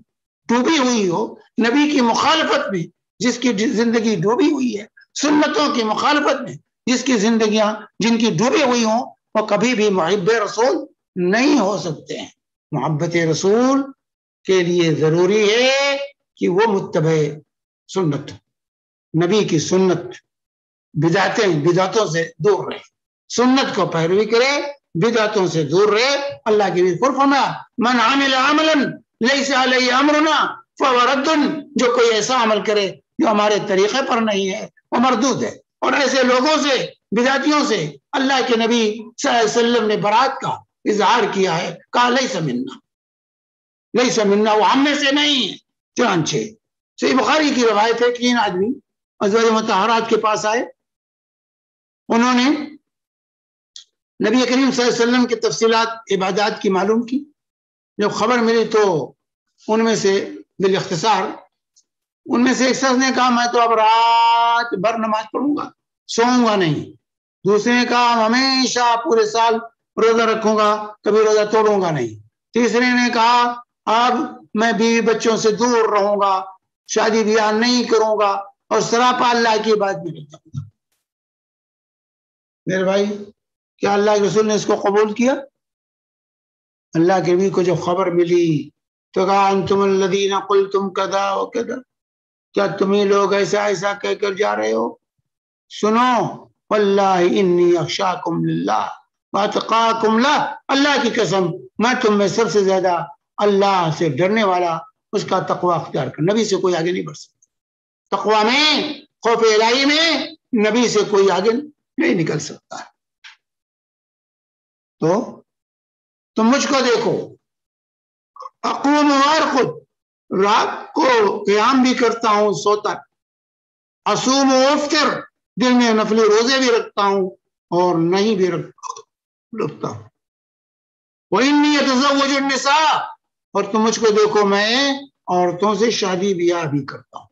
ڈوبی ہوئی ہو، نبی کی مخالفت میں جس کی زندگی ڈوبی ہوئی ہے، سنتوں کی مخالفت میں جس کی زندگیاں جن کی ڈوبی ہوئی ہوں، وہ کبھی بھی محب رسول نہیں ہو سکتے ہیں. محبت رسول کے لیے ضروری ہے کہ وہ متبع سنت، نبی کی سنت، بدعتوں سے دور رہے، سنت کو پیروی کرے، بدعتوں سے دور رہے. اللہ کے بھی فرمایا من عمل عملا لیس علیہ امرنا فہو رد، جو کوئی ایسا عمل کرے جو ہمارے طریقے پر نہیں ہے وہ مردود ہے. اور ایسے لوگوں سے، بدعتیوں سے اللہ کے نبی صلی اللہ علیہ وسلم نے برات کا اظہار کیا ہے، کہا لیس منا، لیس منا، وہ ہم میں سے نہیں ہے. چنانچہ صحیح بخاری کی روایت ہے کہ 3 آدمی ازواج مطہرات کے پاس آئے، انہوں نے نبی کریم صلی اللہ علیہ وسلم کی تفصیلات عبادات کی معلوم کی. جب خبر ملی تو ان میں سے بالاختصار ان میں سے ایک شخص نے کہا میں تو اب رات بھر نماز پڑھوں گا، سوؤں گا نہیں. دوسرے نے کہا ہمیشہ پورے سال روزہ رکھوں گا، کبھی روزہ توڑوں گا نہیں. تیسرے نے کہا اب میں بیوی بچوں سے دور رہوں گا، شادی بیاہ نہیں کروں گا اور سراپا اللہ کی بات بھی نہیں کروں گا. میرے بھائی کیا اللہ کے رسول نے اس کو قبول کیا؟ اللہ کے نبی کو جب خبر ملی تو کہا انتم الذین قلتم کذا و کذا، کیا تمہیں لوگ ایسا ایسا کہہ کر جا رہے ہو؟ سنو واللہ انی اخشاکم للہ واتقاکم لہ، اللہ کی قسم میں تم میں سب سے زیادہ اللہ سے ڈرنے والا، اس کا تقوی اختیار کر. نبی سے کوئی آگے نہیں بڑھ سکتا. تقوی میں، خوف الہی میں نبی سے کوئی آگے نہیں نکل سکتا. تو تم مجھ کو دیکھو، اقوم وارقد، رات کو قیام بھی کرتا ہوں سوتا، اصوم و افطر، دن میں نفلی روزے بھی رکھتا ہوں اور نہیں بھی رکھتا ہوں. وإني أتزوج النساء، اور تم مجھ کو دیکھو میں عورتوں سے شادی بیاہ بھی کرتا ہوں،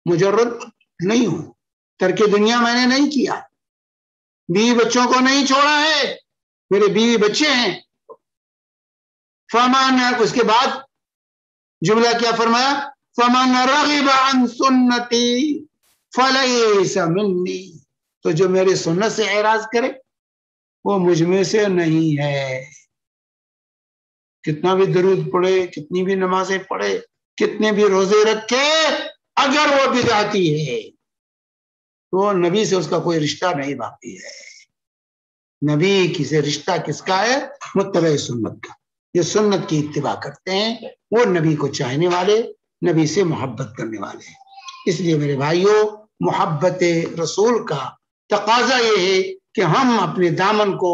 مجرد نہیں ہوں، ترک دنیا میں نے نہیں کیا، بیوی بچوں کو نہیں چھوڑا ہے، میرے بیوی بچے ہیں. فمن، اس کے بعد جملہ کیا فرمایا؟ فمن رغب عن سنتی فلیس منی، تو جو میری سنت سے اعراض کرے وہ مجھ میں سے نہیں ہے. کتنا بھی درود پڑھے، کتنی بھی نمازیں پڑھے، کتنے بھی روزے رکھے، اگر وہ بدعتی ہے تو نبی سے اس کا کوئی رشتہ نہیں باقی ہے. نبی کی سے رشتہ کس کا ہے؟ متبع سنت کا. جو سنت کی اتباع کرتے ہیں وہ نبی کو چاہنے والے، نبی سے محبت کرنے والے ہیں. اس لیے میرے بھائیوں، محبت رسول کا تقاضا یہ ہے کہ ہم اپنے دامن کو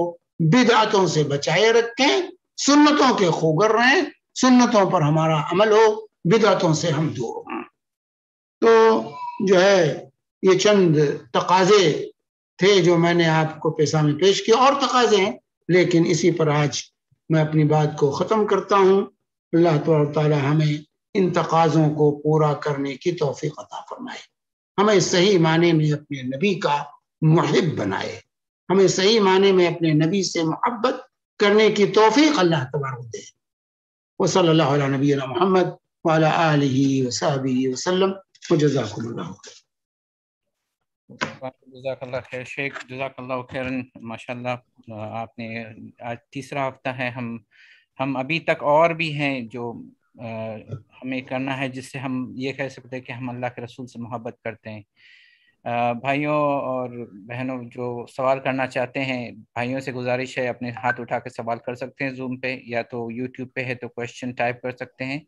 بدعتوں سے بچائے رکھیں، سنتوں کے خوگر رہیں، سنتوں پر ہمارا عمل ہو، بدعتوں سے ہم دور ہوں. تو جو ہے یہ چند تقاضے تھے جو میں نے آپ کو سامنے پیش کیا، اور تقاضے ہیں لیکن اسی پر آج میں اپنی بات کو ختم کرتا ہوں. اللہ تعالی ہمیں ان تقاضوں کو پورا کرنے کی توفیق عطا فرمائے، ہمیں صحیح معنی میں اپنے نبی کا محب بنائے، ہمیں صحیح معنی میں اپنے نبی سے محبت کرنے کی توفیق اللہ تبارک دے. وصلی اللہ علی نبینا محمد وعلی آلہ وصحبہ وسلم وجزاکم اللہ خیر. جزاک اللہ خیر شیخ، جزاک اللہ خیرن. ماشاء اللہ آپ نے آج تیسرا ہفتہ ہے، ہم ابھی تک اور بھی ہیں جو ہمیں کرنا ہے جس سے ہم یہ کہہ سکتے ہیں کہ ہم اللہ کے رسول سے محبت کرتے ہیں. بھائیوں اور بہنوں جو سوال کرنا چاہتے ہیں، بھائیوں سے گزارش ہے اپنے ہاتھ اٹھا کے سوال کر سکتے ہیں زوم پہ، یا تو یوٹیوب پہ ہے تو کوشچن ٹائپ کر سکتے ہیں.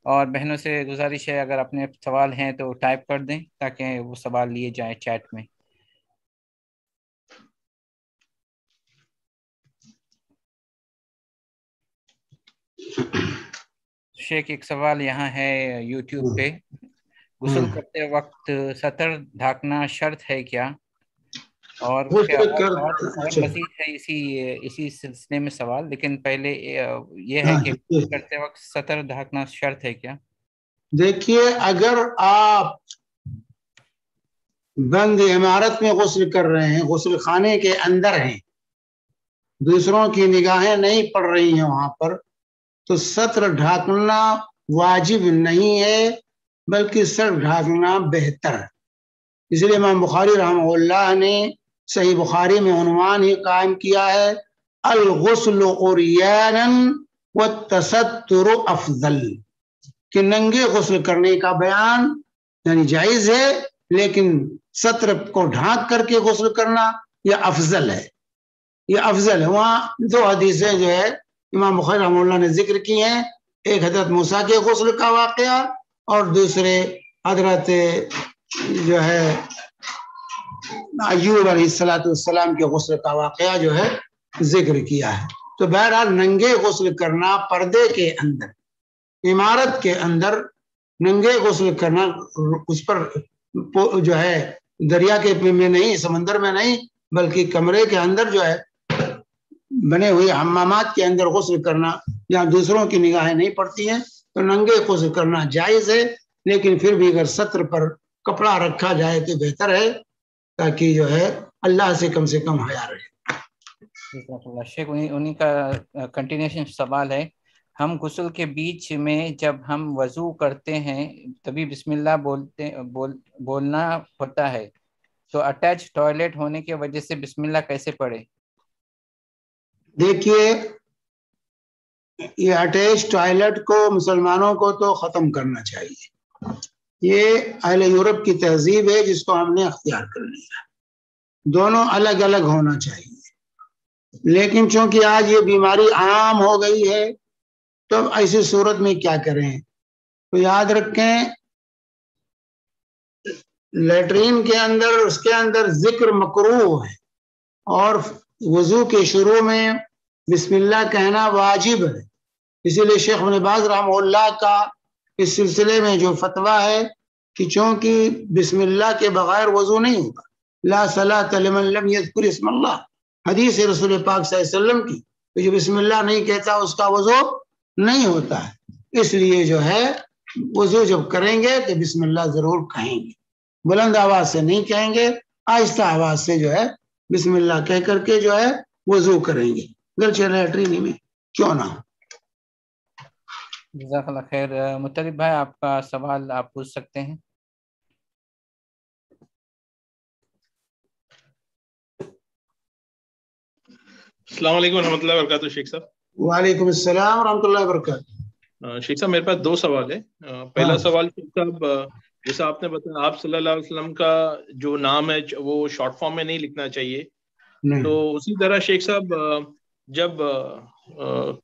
اور بہنوں سے گزارش ہے اگر اپنے سوال ہیں تو ٹائپ کر دیں تاکہ وہ سوال لیے جائیں چیٹ میں. شیخ ایک سوال یہاں ہے یوٹیوب پہ، غسل کرتے وقت سطر ڈھانکنا شرط ہے کیا؟ اور مزید ہے اسی سلسلے میں سوال، لیکن پہلے یہ ہے کہ کرتے وقت سطر ڈھانکنا شرط ہے کیا؟ دیکھیے اگر آپ بند عمارت میں غسل کر رہے ہیں، غسل خانے کے اندر ہیں، دوسروں کی نگاہیں نہیں پڑ رہی ہیں وہاں پر، تو سطر ڈھانکنا واجب نہیں ہے بلکہ سر ڈھانکنا بہتر ہے۔ اس لیے امام بخاری رحمہ اللہ نے صحیح بخاری میں عنوان ہی قائم کیا ہے، الغسل عریانا والتستر افضل، کہ ننگے غسل کرنے کا بیان یعنی جائز ہے، لیکن سطر کو ڈھانک کر کے غسل کرنا یہ افضل ہے، یہ افضل ہے۔ وہاں دو حدیثیں جو ہے امام بخاری رحمہ اللہ نے ذکر کی ہیں، ایک حضرت موسیٰ کے غسل کا واقعہ اور دوسرے حضرت جو ہے ایوب علیہ السلام کے غسل کا واقعہ جو ہے ذکر کیا ہے۔ تو بہرحال ننگے غسل کرنا پردے کے اندر، عمارت کے اندر ننگے غسل کرنا، اس پر جو ہے دریا کے میں نہیں، سمندر میں نہیں، بلکہ کمرے کے اندر جو ہے بنے ہوئے حمامات کے اندر غسل کرنا جہاں دوسروں کی نگاہیں نہیں پڑتی ہیں، تو ننگے غسل کرنا جائز ہے، لیکن پھر بھی اگر سطر پر کپڑا رکھا جائے تو بہتر ہے، تاکہ جو ہے اللہ سے کم حیا رہے۔ شیخ انہی کا کنٹینیوشن سوال ہے، ہم غسل کے بیچ میں جب ہم وضو کرتے ہیں تبھی بسم اللہ بولنا ہوتا ہے، تو اٹیچ ٹوائلٹ ہونے کی وجہ سے بسم اللہ کیسے پڑھے؟ دیکھیے یہ اٹیچ ٹوائلٹ کو مسلمانوں کو تو ختم کرنا چاہیے، یہ اہل یورپ کی تہذیب ہے جس کو ہم نے اختیار کر لیا، دونوں الگ الگ ہونا چاہیے، لیکن چونکہ آج یہ بیماری عام ہو گئی ہے تو ایسی صورت میں کیا کریں؟ تو یاد رکھیں لیٹرین کے اندر اس کے اندر ذکر مکروہ ہے، اور وضو کے شروع میں بسم اللہ کہنا واجب ہے، اسی لیے شیخ ابن باز رحمہ اللہ کا اس سلسلے میں جو فتویٰ ہے کہ چونکہ بسم اللہ کے بغیر وضو نہیں ہوگا، لا صلاۃ لمن لم یذکر اسم اللہ، حدیث رسول پاک صلی اللہ علیہ وسلم کی، تو جو بسم اللہ نہیں کہتا اس کا وضو نہیں ہوتا ہے، اس لیے جو ہے وضو جب کریں گے تو بسم اللہ ضرور کہیں گے، بلند آواز سے نہیں کہیں گے، آہستہ آواز سے جو ہے بسم اللہ کہہ کر کے جو ہے وضو کریں گے، گرچہ لیٹرین میں کیوں نہ ہو۔ جزاک اللہ خیر۔ مطلب بھائی آپ کا سوال آپ پوچھ سکتے ہیں۔ السلام علیکم ورحمۃ اللہ وبرکاتہ شیخ صاحب۔ وعلیکم السلام ورحمۃ اللہ وبرکاتہ۔ شیخ صاحب میرے پاس دو سوال ہے۔ پہلا سوال شیخ صاحب، جیسا آپ نے بتایا آپ صلی اللہ علیہ وسلم کا جو نام ہے وہ شارٹ فارم میں نہیں لکھنا چاہیے، تو اسی طرح شیخ صاحب جب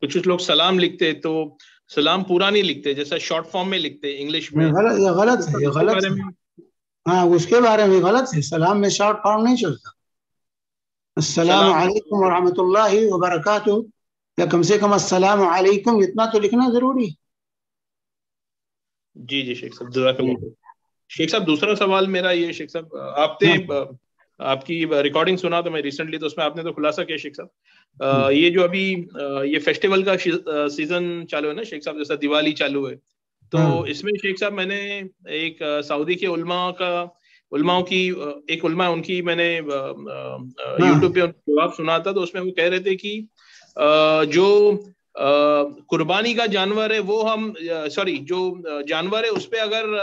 کچھ لوگ سلام لکھتے تو سلام پورا نہیں لکھتے، جیسا شارٹ فارم میں لکھتے انگلش میں، یہ غلط ہے، یہ غلط ہے، ہاں اس کے بارے میں غلط ہے، سلام میں شارٹ فارم نہیں چلتا۔ السلام علیکم ورحمۃ اللہ وبرکاتہ، یا کم سے کم السلام علیکم اتنا تو لکھنا ضروری ہے۔ جی جی شیخ صاحب جزاک اللہ۔ شیخ صاحب دوسرا سوال میرا یہ، شیخ صاحب آپ نے آپ کی ریکارڈنگ سنا تو میں ریسنٹلی، تو اس میں آپ نے تو خلاصہ کیا شیخ صاحب، یہ جو ابھی یہ فیسٹیول کا سیزن چالو ہے نا شیخ صاحب، جیسا دیوالی چالو ہے، تو اس میں شیخ صاحب میں نے ایک سعودی کے علماء کی ایک علماء ان کی میں نے یوٹیوب پہ جواب سنا تھا، تو اس میں وہ کہہ رہے تھے کہ جو قربانی کا جانور ہے وہ ہم جو جانور ہے اس پہ اگر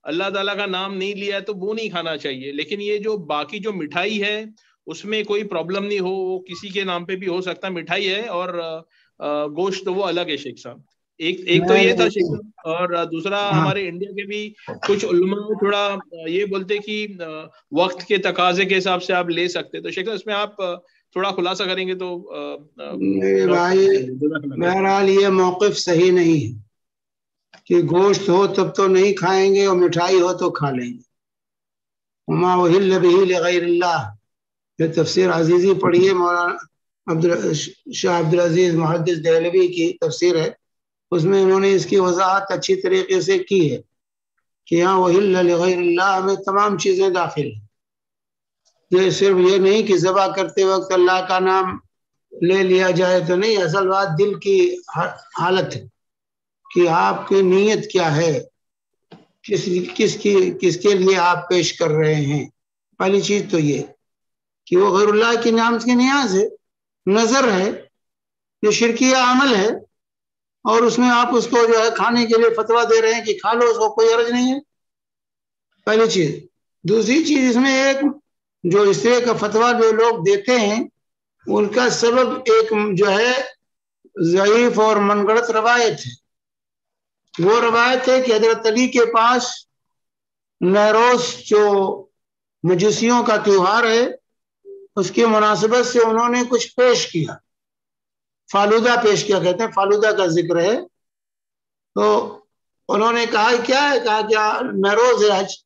اللہ تعالیٰ کا نام نہیں لیا ہے تو وہ نہیں کھانا چاہیے، لیکن یہ جو باقی جو مٹھائی ہے اس میں کوئی پرابلم نہیں ہو، وہ کسی کے نام پہ بھی ہو سکتا ہے، مٹھائی ہے اور گوشت تو وہ الگ ہے شیخ صاحب۔ ایک تو یہ تھا شیخ صاحب، اور دوسرا ہمارے انڈیا کے بھی کچھ علماء تھوڑا یہ بولتے کہ وقت کے تقاضے کے حساب سے آپ لے سکتے، تو شیخ صاحب اس میں آپ تھوڑا خلاصہ کریں گے تو۔ بھائی بہرحال یہ موقف صحیح نہیں ہے کہ گوشت ہو تب تو نہیں کھائیں گے اور مٹھائی ہو تو کھا لیں گے۔ وما اہل بہ لغیر اللہ، یہ تفسیر عزیزی پڑھیے، مولانا شاہ عبدالعزیز محدث دہلوی کی تفسیر ہے، اس میں انہوں نے اس کی وضاحت اچھی طریقے سے کی ہے کہ یہاں اہل لغیر اللہ میں تمام چیزیں داخل ہیں، یہ صرف یہ نہیں کہ ذبح کرتے وقت اللہ کا نام لے لیا جائے تو نہیں، اصل بات دل کی حالت ہے کہ آپ کی نیت کیا ہے، کس کے لیے آپ پیش کر رہے ہیں. پہلی چیز تو یہ کہ وہ غیر اللہ کی نام کی نیاز ہے، نظر ہے، یہ شرکیہ عمل ہے، اور اس میں آپ اس کو جو ہے کھانے کے لیے فتویٰ دے رہے ہیں کہ کھا لو، اس کو کوئی حرج نہیں ہے. پہلی چیز. دوسری چیز اس میں ایک جو اس طرح کا فتویٰ جو لوگ دیتے ہیں ان کا سبب ایک جو ہے ضعیف اور من گڑت روایت ہے. وہ روایت ہے کہ حضرت علی کے پاس نیروز جو مجوسیوں کا تیوہار ہے اس کی مناسبت سے انہوں نے کچھ پیش کیا، فالودہ پیش کیا، کہتے ہیں فالودہ کا ذکر ہے. تو انہوں نے کہا کیا ہے، کہا کیا نیروز ہے آج،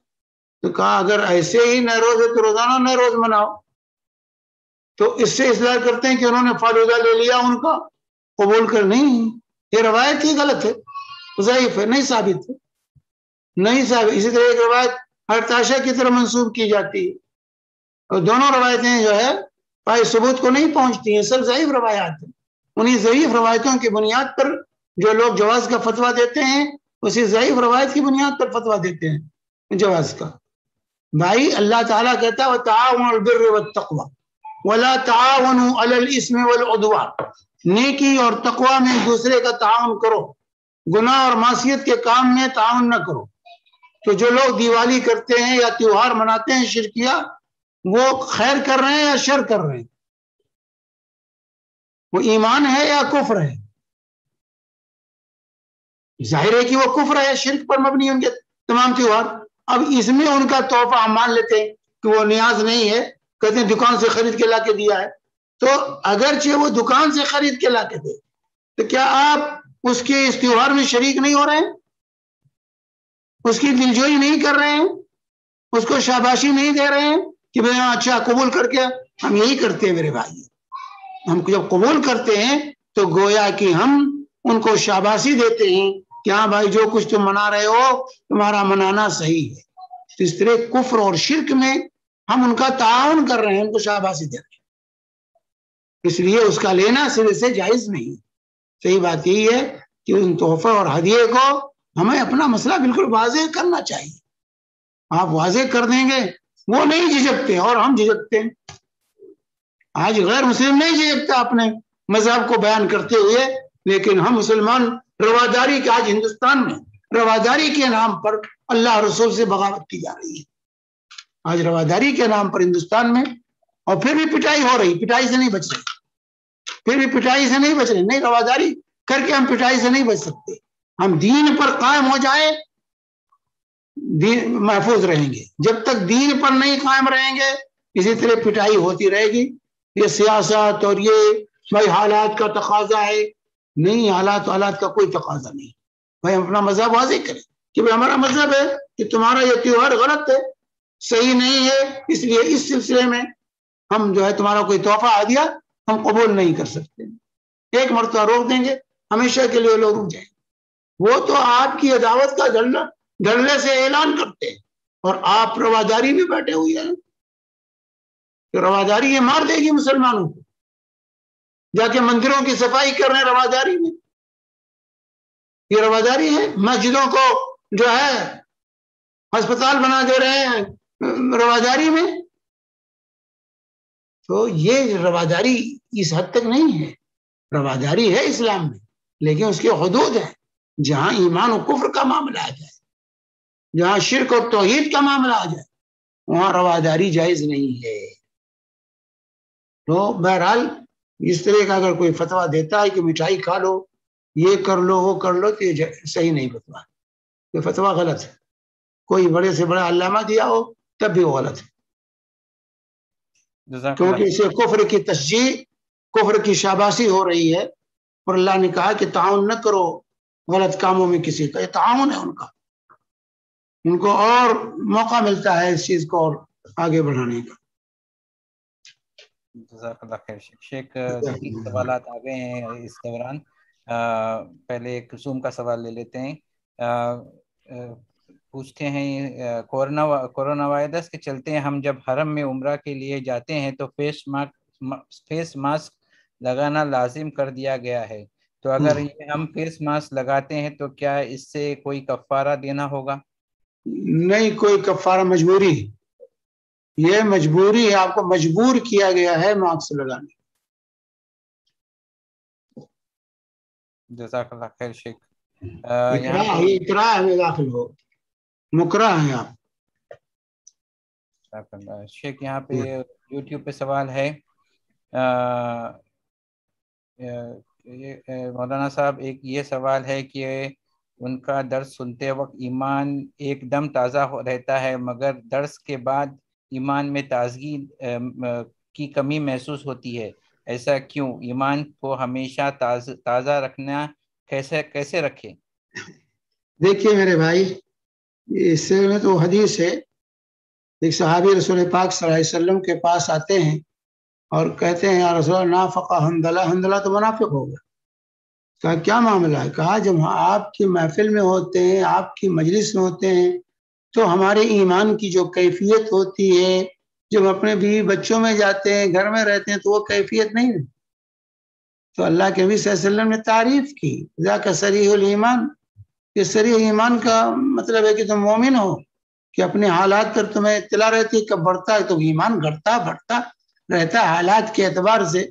تو کہا اگر ایسے ہی نیروز ہے تو روزانہ نیروز مناؤ. تو اس سے اصلاح کرتے ہیں کہ انہوں نے فالودہ لے لیا ان کا، قبول کر نہیں، یہ روایت ہی غلط ہے، ضعیف ہے، نہیں ثابت ہے، نہیں ثابت. اسی طرح ایک روایت ارتاشا کی طرح منسوب کی جاتی ہے، اور دونوں روایتیں جو ہے پائے ثبوت کو نہیں پہنچتی ہیں، سب ضعیف روایات ہیں. انہی ضعیف روایتوں کی بنیاد پر جو لوگ جواز کا فتویٰ دیتے ہیں اسی ضعیف روایت کی بنیاد پر فتویٰ دیتے ہیں جواز کا. بھائی اللہ تعالیٰ کہتا ہے وَتَعَاوَنُوا عَلَى الْبِرِّ وَالتَّقْوَىٰ وَلَا تَعَاوَنُوا عَلَى الْإِثْمِ وَالْعُدْوَانِ. نیکی اور تقویٰ میں ایک دوسرے کا تعاون کرو، گناہ اور معصیت کے کام میں تعاون نہ کرو. تو جو لوگ دیوالی کرتے ہیں یا تیوہار مناتے ہیں شرکیہ، وہ خیر کر رہے ہیں یا شر کر رہے ہیں؟ وہ ایمان ہے یا کفر ہے؟ ظاہر ہے کہ وہ کفر ہے، شرک پر مبنی ان کے تمام تیوہار. اب اس میں ان کا تحفہ ہم مان لیتے ہیں کہ وہ نیاز نہیں ہے، کہتے ہیں دکان سے خرید کے لا کے دیا ہے. تو اگرچہ وہ دکان سے خرید کے لا کے دے تو کیا آپ اس کے اس تیوہار میں شریک نہیں ہو رہے ہیں؟ اس کی دلجوئی نہیں کر رہے ہیں؟ اس کو شاباشی نہیں دے رہے ہیں کہ بھئی اچھا قبول کر کے؟ ہم یہی کرتے ہیں میرے بھائی. ہم جب قبول کرتے ہیں تو گویا کہ ہم ان کو شاباشی دیتے ہیں کہ ہاں بھائی جو کچھ تم منا رہے ہو تمہارا منانا صحیح ہے. اس طرح کفر اور شرک میں ہم ان کا تعاون کر رہے ہیں، ان کو شاباشی دے رہے ہیں، اس لیے اس کا لینا سرے سے جائز نہیں. صحیح بات یہی ہے کہ ان تحفے اور ہدیے کو ہمیں اپنا مسئلہ بالکل واضح کرنا چاہیے. آپ واضح کر دیں گے وہ نہیں جھجکتے اور ہم جھجکتے ہیں. آج غیر مسلم نہیں جھجکتا اپنے مذہب کو بیان کرتے ہوئے، لیکن ہم مسلمان رواداری کے آج ہندوستان میں رواداری کے نام پر اللہ رسول سے بغاوت کی جا رہی ہے. آج رواداری کے نام پر ہندوستان میں، اور پھر بھی پٹائی ہو رہی، پٹائی سے نہیں بچ رہے، پھر بھی پٹائی سے نہیں بچ رہے. نہیں، رواداری کر کے ہم پٹائی سے نہیں بچ سکتے. ہم دین پر قائم ہو جائیں دین محفوظ رہیں گے. جب تک دین پر نہیں قائم رہیں گے اسی طرح پٹائی ہوتی رہے گی. یہ سیاست اور یہ بھائی حالات کا تقاضا ہے، نہیں، حالات کا کوئی تقاضا نہیں. بھائی ہم اپنا مذہب واضح کریں کہ بھائی ہمارا مذہب ہے کہ تمہارا یہ تیوہار غلط ہے، صحیح نہیں ہے، اس لیے اس سلسلے میں ہم جو ہے تمہارا کوئی تحفہ ہدیہ ہم قبول نہیں کر سکتے. ایک مرتبہ روک دیں گے، ہمیشہ کے لیے لوگ رک جائیں گے. وہ تو آپ کی عداوت کا دھڑلے سے اعلان کرتے ہیں اور آپ رواداری میں بیٹھے ہوئے ہیں. تو رواداری یہ مار دے گی مسلمانوں کو. جا کے مندروں کی صفائی کر رہے ہیں رواداری میں، یہ رواداری ہے. مسجدوں کو جو ہے ہسپتال بنا دے رہے ہیں رواداری میں. تو یہ رواداری اس حد تک نہیں ہے. رواداری ہے اسلام میں، لیکن اس کے حدود ہیں. جہاں ایمان و کفر کا معاملہ آ جائے، جہاں شرک اور توحید کا معاملہ آ جائے، وہاں رواداری جائز نہیں ہے. تو بہرحال اس طرح کا اگر کوئی فتویٰ دیتا ہے کہ مٹھائی کھا لو، یہ کر لو، وہ کر لو، تو یہ صحیح نہیں فتویٰ. یہ فتویٰ غلط ہے. کوئی بڑے سے بڑا علامہ دیا ہو تب بھی وہ غلط ہے، کیونکہ اسے کفر کی تشجیع، کفر کی شاباشی ہو رہی ہے. اور اللہ نے کہا کہ تعاون نہ کرو غلط کاموں میں کسی کا. یہ تعاون ہے ان کا، ان کو اور موقع ملتا ہے اس چیز کو اور آگے بڑھانے کا. جزاک اللہ خیر. شیخ 3 سوالات آ گئے ہیں اس دوران. پہلے ایک زوم کا سوال لے لیتے ہیں. پوچھتے ہیں کورونا وائرس کے چلتے ہم جب حرم میں عمرہ کے لیے جاتے ہیں تو فیس ماسک لگانا لازم کر دیا گیا ہے، تو اگر یہ ہم فیس ماسک لگاتے ہیں تو کیا اس سے کوئی کفارہ دینا ہوگا؟ نہیں، کوئی کفارہ مجبوری، یہ مجبوری ہے، آپ کو مجبور کیا گیا ہے ماسک لگانے. جزاک اللہ خیر شیخ. اکراہ میں داخل ہو، مکرہ ہیں آپ. شیخ یہاں پہ یوٹیوب پہ سوال ہے، مولانا صاحب ایک یہ سوال ہے کہ ان کا درس سنتے وقت ایمان ایک دم تازہ رہتا ہے مگر درس کے بعد ایمان میں تازگی کی کمی محسوس ہوتی ہے، ایسا کیوں؟ ایمان کو ہمیشہ تازہ رکھنا کیسے رکھے؟ دیکھیے میرے بھائی، اس میں تو حدیث ہے، ایک صحابی رسول پاک صلی اللہ علیہ وسلم کے پاس آتے ہیں اور کہتے ہیں یا رسول اللہ نافق حنظلہ، حنظلہ تو منافق ہو گیا. کہا کیا معاملہ ہے؟ کہا جب آپ کی محفل میں ہوتے ہیں، آپ کی مجلس میں ہوتے ہیں تو ہمارے ایمان کی جو کیفیت ہوتی ہے، جب اپنے بیوی بچوں میں جاتے ہیں، گھر میں رہتے ہیں تو وہ کیفیت نہیں ہے. تو اللہ کے نبی صلی اللہ علیہ وسلم نے تعریف کی، ذاک صریح الایمان، یہ صریح ایمان کا مطلب ہے کہ تم مومن ہو، کہ اپنے حالات پر تمہیں اطلاع رہتی ہے، کب بڑھتا ہے تو ایمان گھٹتا بڑھتا رہتا ہے حالات کے اعتبار سے.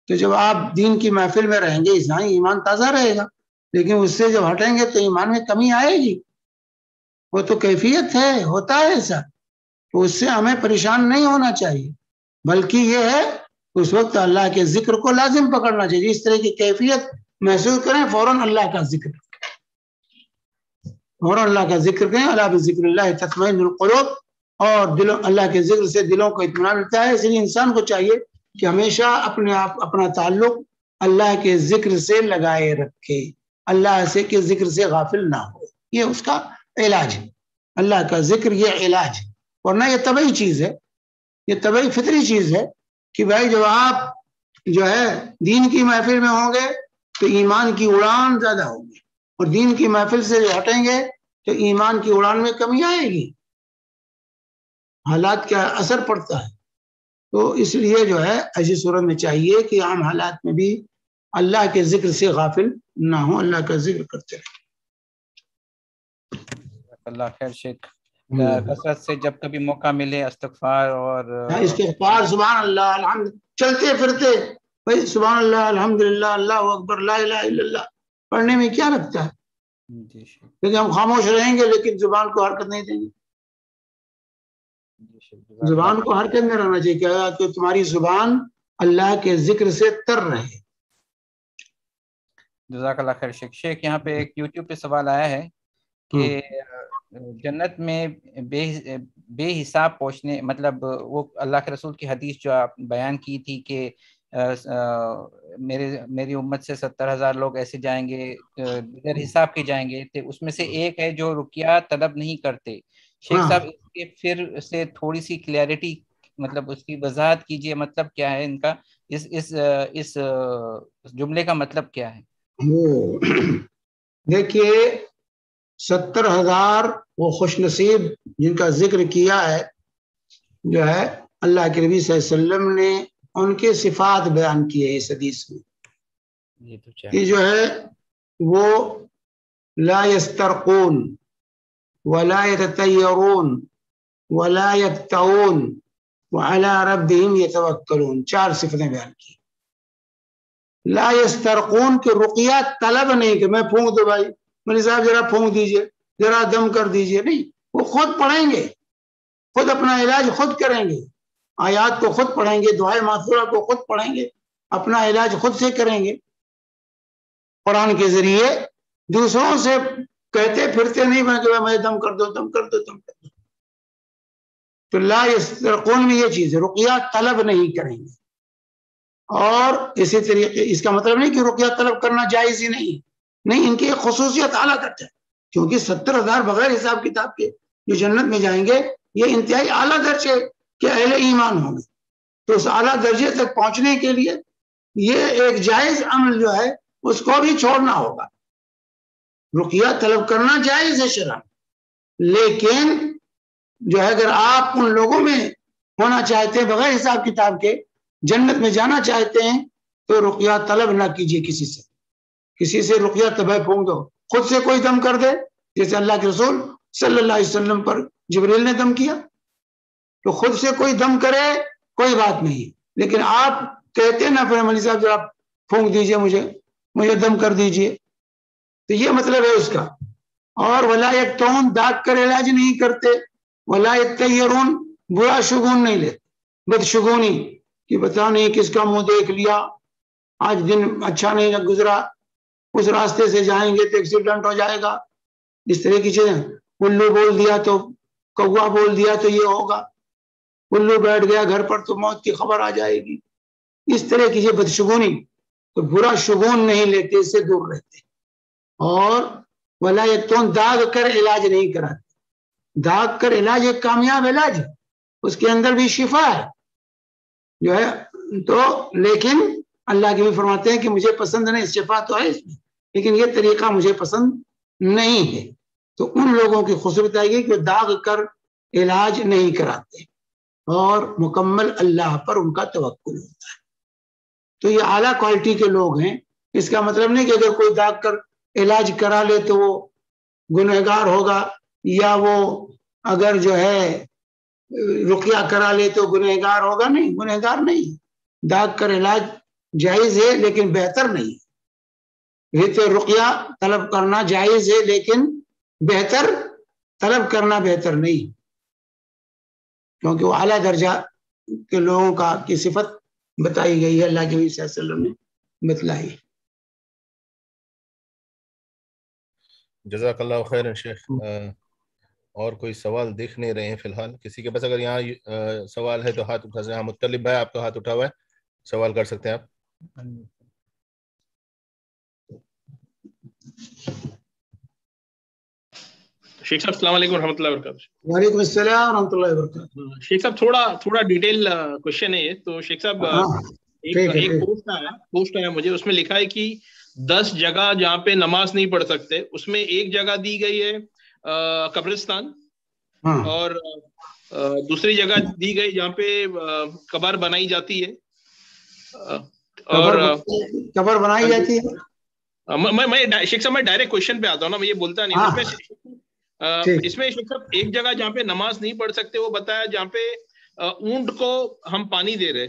تو جب آپ دین کی محفل میں رہیں گے ایمان تازہ رہے گا، لیکن اس سے جب ہٹیں گے تو ایمان میں کمی آئے گی. وہ تو کیفیت ہے، ہوتا ہے ایسا، تو اس سے ہمیں پریشان نہیں ہونا چاہیے، بلکہ یہ ہے اس وقت اللہ کے ذکر کو لازم پکڑنا چاہیے. اس طرح کی کیفیت محسوس کریں، فوراً اللہ کا ذکر کریں. اللہ بذکر اللہ تطمئن القلوب، اور اللہ کے ذکر سے دلوں کو اطمینان ملتا ہے. اس لیے انسان کو چاہیے کہ ہمیشہ اپنا تعلق اللہ کے ذکر سے لگائے رکھے، اللہ کے ذکر سے غافل نہ ہو. یہ اس کا علاج ہے، اللہ کا ذکر یہ علاج ہے. ورنہ یہ طبعی چیز ہے، یہ طبعی فطری چیز ہے کہ بھائی جب آپ جو ہے دین کی محفل میں ہوں گے تو ایمان کی اڑان زیادہ ہوگی، اور دین کی محفل سے ہٹیں گے تو ایمان کی اڑان میں کمی آئے گی، حالات کا اثر پڑتا ہے. تو اس لیے جو ہے ایسی صورت میں چاہیے کہ عام حالات میں بھی اللہ کے ذکر سے غافل نہ ہوں، اللہ کا ذکر کرتے رہیں. اللہ خیر شیخ. کثرت سے جب کبھی موقع ملے استغفار اور استغفار، سبحان اللہ، الحمد، چلتے پھرتے بھائی سبحان اللہ، الحمدللہ، اللہ اکبر، لا الہ الا اللہ پڑھنے میں کیا لگتا ہے؟ لیکن ہم خاموش رہیں گے لیکن زبان کو حرکت نہیں دیں گے. زبان کو حرکت میں رہنا چاہیے کہ تمہاری زبان اللہ کے ذکر سے تر رہے. جزاک اللہ خیر شیخ. شیخ یہاں پہ ایک یوٹیوب پہ سوال آیا ہے کہ جنت میں بے حساب پہنچنے، مطلب وہ اللہ کے رسول کی حدیث جو آپ بیان کی تھی کہ میری امت سے 70,000 لوگ ایسے جائیں گے بغیر حساب کے جائیں گے، تو اس میں سے ایک ہے جو رقیہ طلب نہیں کرتے. شیخ صاحب اس کے پھر سے تھوڑی سی کلیئرٹی، مطلب اس کی وضاحت کیجئے، مطلب کیا ہے ان کا، اس جملے کا مطلب کیا ہے؟ دیکھیے 70,000 وہ خوش نصیب جن کا ذکر کیا ہے، جو ہے اللہ کے نبی صلی اللہ علیہ وسلم نے ان کے صفات بیان کیے اس حدیث میں کہ جو ہے وہ لا یسترقون ولا یتطیرون ولا یکتوون وعلی ربہم یتوکلون، 4 صفتیں بیان کی. لا یسترقون کے رقیہ طلب نہیں کہ میں پھونک دو بھائی مولوی صاحب ذرا پھونک دیجئے، ذرا دم کر دیجئے، نہیں، وہ خود پڑھیں گے، خود اپنا علاج خود کریں گے، آیات کو خود پڑھیں گے، دعائے ماثورہ کو خود پڑھیں گے، اپنا علاج خود سے کریں گے قرآن کے ذریعے. دوسروں سے کہتے پھرتے نہیں بن کہ میں دم کر دو دم کر دو دم کر دو. تو لا یسترقون میں یہ چیز ہے، رقیہ طلب نہیں کریں گے. اور اسی طریقے اس کا مطلب نہیں کہ رقیہ طلب کرنا جائز ہی نہیں، ان کی ایک خصوصیت اعلیٰ کرتا ہے، کیونکہ 70,000 بغیر حساب کتاب کے جو جنت میں جائیں گے یہ انتہائی اعلیٰ درجے کے اہل ایمان ہوں گے. تو اس اعلیٰ درجے تک پہنچنے کے لیے یہ ایک جائز عمل جو ہے اس کو بھی چھوڑنا ہوگا. رقیہ طلب کرنا جائز ہے شرعاً، لیکن جو ہے اگر آپ ان لوگوں میں ہونا چاہتے ہیں بغیر حساب کتاب کے، جنت میں جانا چاہتے ہیں، تو رقیہ طلب نہ کیجیے کسی سے رقیہ طبع پھونک دو، خود سے کوئی دم کر دے، جیسے اللہ کے رسول صلی اللہ علیہ وسلم پر جبریل نے دم کیا، تو خود سے کوئی دم کرے کوئی بات نہیں، لیکن آپ کہتے نا پھر مولوی صاحب ذرا پھونک دیجئے، مجھے دم کر دیجئے، تو یہ مطلب ہے اس کا۔ اور ولا یکتون، داغ کر علاج نہیں کرتے، ولا یتطیرون، برا شگون نہیں لیتے، بدشگونی کہ پتہ نہیں کس کا منہ دیکھ لیا، آج دن اچھا نہیں گزرا، اس راستے سے جائیں گے تو ایکسیڈنٹ ہو جائے گا، اس طرح کی چیزیں، الو بول دیا تو کوا بول دیا تو یہ ہوگا، الو بیٹھ گیا گھر پر تو موت کی خبر آ جائے گی، اس طرح کی یہ بدشگونی، تو برا شگون نہیں لیتے، اس سے دور رہتے۔ اور ولا یتون، داغ کر علاج نہیں کراتے، داغ کر علاج ایک کامیاب علاج ہے، اس کے اندر بھی شفا ہے جو ہے، تو لیکن اللہ کے بھی فرماتے ہیں کہ مجھے پسند نہیں، شفا تو ہے اس میں لیکن یہ طریقہ مجھے پسند نہیں ہے، تو ان لوگوں کی خصوصیت آئے گی کہ داغ کر علاج نہیں کراتے اور مکمل اللہ پر ان کا توکل ہوتا ہے، تو یہ اعلیٰ کوالٹی کے لوگ ہیں۔ اس کا مطلب نہیں کہ اگر کوئی داغ کر علاج کرا لے تو وہ گنہگار ہوگا، یا وہ اگر جو ہے رقیہ کرا لے تو گنہگار ہوگا، نہیں، گنہگار نہیں، داغ کر علاج جائز ہے لیکن بہتر نہیں، رقیہ طلب کرنا جائز ہے لیکن بہتر طلب کرنا بہتر نہیں، کیونکہ وہ اعلیٰ درجہ کے لوگوں کی صفت بتائی گئی ہے، اللہ کے نبی صلی اللہ علیہ وسلم نے بتلائی۔ جزاک اللہ خیر شیخ۔ اور کوئی سوال دیکھ نہیں رہے ہیں فی الحال، کسی کے پاس اگر یہاں سوال ہے تو ہاتھ اٹھا سکتے ہیں۔ مطلب بھائی آپ کا ہاتھ اٹھا ہوا ہے، سوال کر سکتے ہیں آپ۔ شیخ صاحب السلام علیکم ورحمۃ اللہ وبرکاتہ۔ وعلیکم السلام ورحمۃ اللہ وبرکاتہ۔ شیخ صاحب تھوڑا ڈیٹیل کوشچن ہے یہ، تو شیخ صاحب ایک پوسٹ آیا مجھے، اس میں لکھا ہے کہ 10 جگہ جہاں پہ نماز نہیں پڑھ سکتے، اس میں ایک جگہ دی گئی ہے قبرستان، اور دوسری جگہ دی گئی جہاں پہ قبر بنائی جاتی ہے، اور قبر بنائی جاتی ہے۔ میں شیخ صاحب میں ڈائریکٹ کوشچن پہ آتا ہوں نا، میں یہ بولتا نہیں، اس میں شیخ صاحب ایک جگہ جہاں پہ نماز نہیں پڑھ سکتے وہ بتایا جہاں پہ اونٹ کو ہم پانی دے رہے،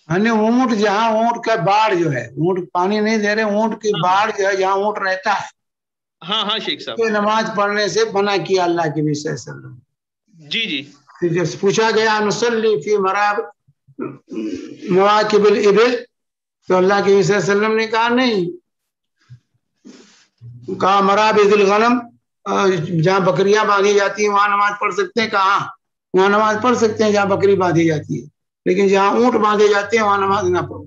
اونٹ جہاں اونٹ کا باڑ جو ہے، اونٹ پانی نہیں دے رہے، اونٹ کی باڑ جو ہے جہاں اونٹ رہتا ہے، ہاں شیخ صاحب، نماز پڑھنے سے منع کیا اللہ کے نبی صلی اللہ علیہ وسلم۔ جی جب پوچھا گیا نصلی فی مواکب الابل، تو اللہ کے نبی صلی اللہ علیہ وسلم نے کہا نہیں، کہا مرابض الغنم، جہاں بکریاں باندھی جاتی ہیں وہاں نماز پڑھ سکتے ہیں، کہاں وہاں نماز پڑھ سکتے ہیں جہاں بکری باندھی جاتی ہے، لیکن جہاں اونٹ باندھے جاتے ہیں وہاں نماز نہ پڑھو،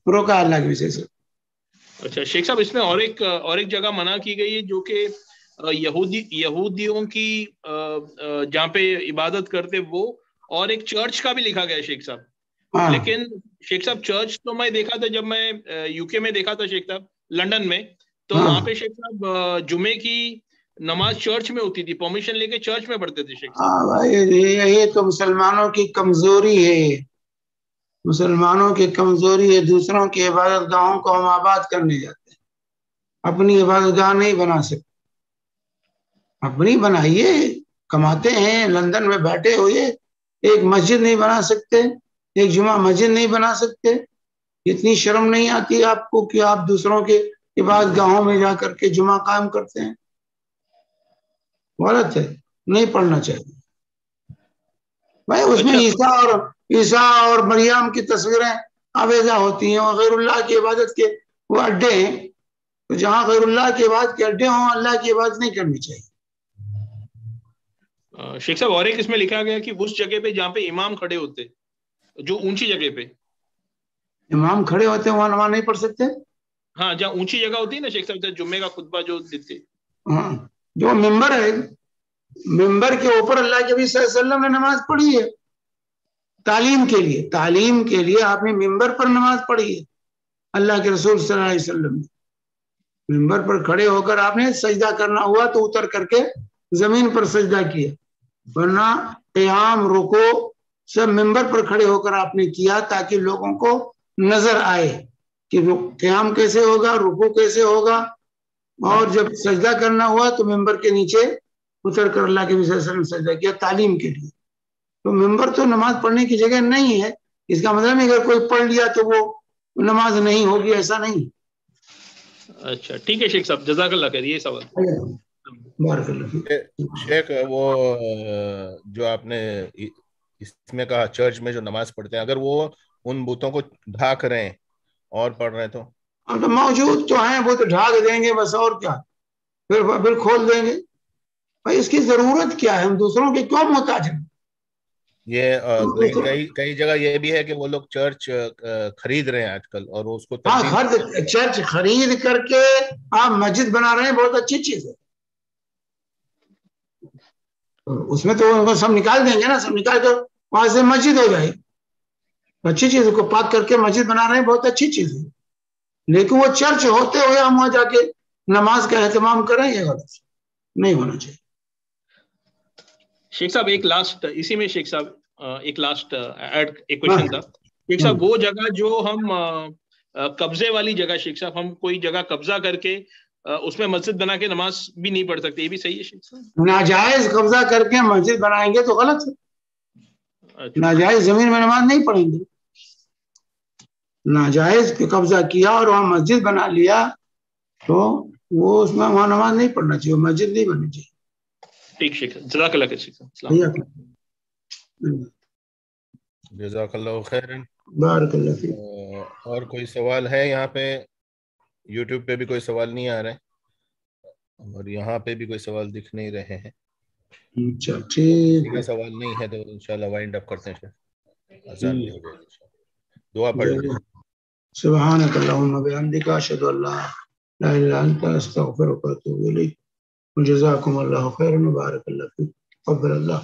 روکا اللہ کے وجہ سے۔ اچھا شیخ صاحب، اس میں اور ایک جگہ منع کی گئی ہے جو کہ یہودیوں کی جہاں پہ عبادت کرتے وہ، اور ایک چرچ کا بھی لکھا گیا ہے شیخ صاحب، لیکن شیخ صاحب چرچ تو میں دیکھا تھا جب میں یو کے میں دیکھا تھا شیخ صاحب، لنڈن میں، تو وہاں پہ شیخ صاحب جمعے کی نماز چرچ میں ہوتی تھی، پرمیشن لے کے چرچ میں پڑھتے تھے شیخ صاحب۔ یہی تو مسلمانوں کی کمزوری ہے، مسلمانوں کی کمزوری ہے، دوسروں کی عبادت گاہوں کو ہم آباد کرنے جاتے ہیں، اپنی عبادت گاہ نہیں بنا سکتے، اپنی بنائیے، کماتے ہیں، لندن میں بیٹھے ہوئے ایک مسجد نہیں بنا سکتے، ایک جمعہ مسجد نہیں بنا سکتے، اتنی شرم نہیں آتی آپ کو کہ آپ دوسروں کے عبادت گاہوں میں جا کر کے جمعہ قائم کرتے ہیں؟ غلط ہے، نہیں پڑھنا چاہیے بھائی۔ اس میں عیسیٰ اور مریم کی تصویریں آویزہ ہوتی ہیں، اور غیر اللہ کی عبادت کے وہ اڈے ہیں، تو جہاں غیر اللہ کی عبادت کے اڈے ہوں اللہ کی عبادت نہیں کرنی چاہیے۔ شیخ صاحب اور ایک اس میں لکھا گیا کہ اس جگہ پہ جہاں پہ امام کھڑے ہوتے، جو اونچی جگہ پہ امام کھڑے ہوتے ہیں وہاں نماز نہیں پڑھ سکتے؟ ہاں، جہاں اونچی جگہ ہوتی ہے نا شیخ صاحب، جمعے کا خطبہ جو دیتے، ہاں، جو ممبر ہے، ممبر کے اوپر اللہ کے نبی صلی اللہ علیہ وسلم نے نماز پڑھی ہے تعلیم کے لیے آپ نے ممبر پر نماز پڑھی ہے، اللہ کے رسول صلی اللہ علیہ وسلم نے ممبر پر کھڑے ہو کر آپ نے سجدہ کرنا ہوا تو اتر کر کے زمین پر سجدہ کیا، ورنہ قیام رکوع سب ممبر پر کھڑے ہو کر آپ نے کیا تاکہ لوگوں کو نظر آئے کہ قیام کیسے ہوگا، رکوع کیسے ہوگا، اور جب سجدہ کرنا ہوا تو ممبر کے نیچے اتر کر اللہ کے نبی صلی اللہ علیہ وسلم سجدہ کیا تعلیم کے لیے۔ تو ممبر تو نماز پڑھنے کی جگہ نہیں ہے، اس کا مطلب اگر کوئی پڑھ لیا تو وہ نماز نہیں ہوگی، ایسا نہیں۔ اچھا ٹھیک ہے شیخ صاحب، جزاک اللہ خیر۔ یہ سوال بارک اللہ فیک۔ شیخ وہ جو آپ نے اس میں کہا چرچ میں جو نماز پڑھتے ہیں، اگر وہ ان بتوں کو ڈھاک رہے ہیں اور پڑھ رہے ہیں تو موجود تو ہیں، وہ تو ڈھاک دیں گے بس، اور کیا، پھر کھول دیں گے۔ بھائی اس کی ضرورت کیا ہے، ہم دوسروں کے کیوں محتاج ہیں؟ یہ کئی جگہ یہ بھی ہے کہ وہ لوگ چرچ خرید رہے ہیں آج کل، اور اس کو چرچ خرید کر کے آپ مسجد بنا رہے ہیں، بہت اچھی چیز ہے، اس میں تو سب نکال دیں گے نا، سب نکال کر وہاں سے مسجد ہو جائے، اچھی چیز کو پاک کر کے مسجد بنا رہے ہیں، بہت اچھی چیز ہے، لیکن وہ چرچ ہوتے ہوئے ہم وہاں جا کے نماز کا اہتمام کریں، یہ غلط نہیں ہونا چاہیے۔ شیخ صاحب ایک لاسٹ اسی میں، شیخ صاحب ایک لاسٹ ایڈ ایک کوشچن تھا شیخ صاحب، وہ جگہ جو ہم قبضے والی جگہ، شیخ صاحب ہم کوئی جگہ قبضہ کر کے اس میں مسجد بنا کے نماز بھی نہیں پڑھ سکتے، یہ بھی صحیح ہے شیخ صاحب؟ ناجائز قبضہ کر کے مسجد بنائیں گے تو غلط ہے، ناجائز زمین میں نماز نہیں پڑھیں گے، ناجائز قبضہ کیا اور وہاں مسجد بنا لیا تو وہ اس میں وہاں نماز نہیں پڑھنا چاہیے، مسجد نہیں بننی چاہیے۔ ٹھیک شیخ، جزاک اللہ خیر۔ جزاک اللہ خیر۔ بارک اللہ فیک۔ اور کوئی سوال ہے یہاں پہ؟ یوٹیوب پہ بھی کوئی سوال نہیں آ رہے، اور یہاں پہ بھی کوئی سوال دکھ نہیں رہے ہیں۔ اچھا ٹھیک ہے، سوال نہیں ہے تو انشاءاللہ وائنڈ اپ کرتے ہیں، اذان بھی ہو جائے گی، دعا پڑھ لیں۔ سبحانک اللہم وبحمدک، اشہد ان لا الہ الا انت، استغفرک واتوب الیک، جزاکم اللہ خیرا، بارک اللہ فیک، تقبل اللہ۔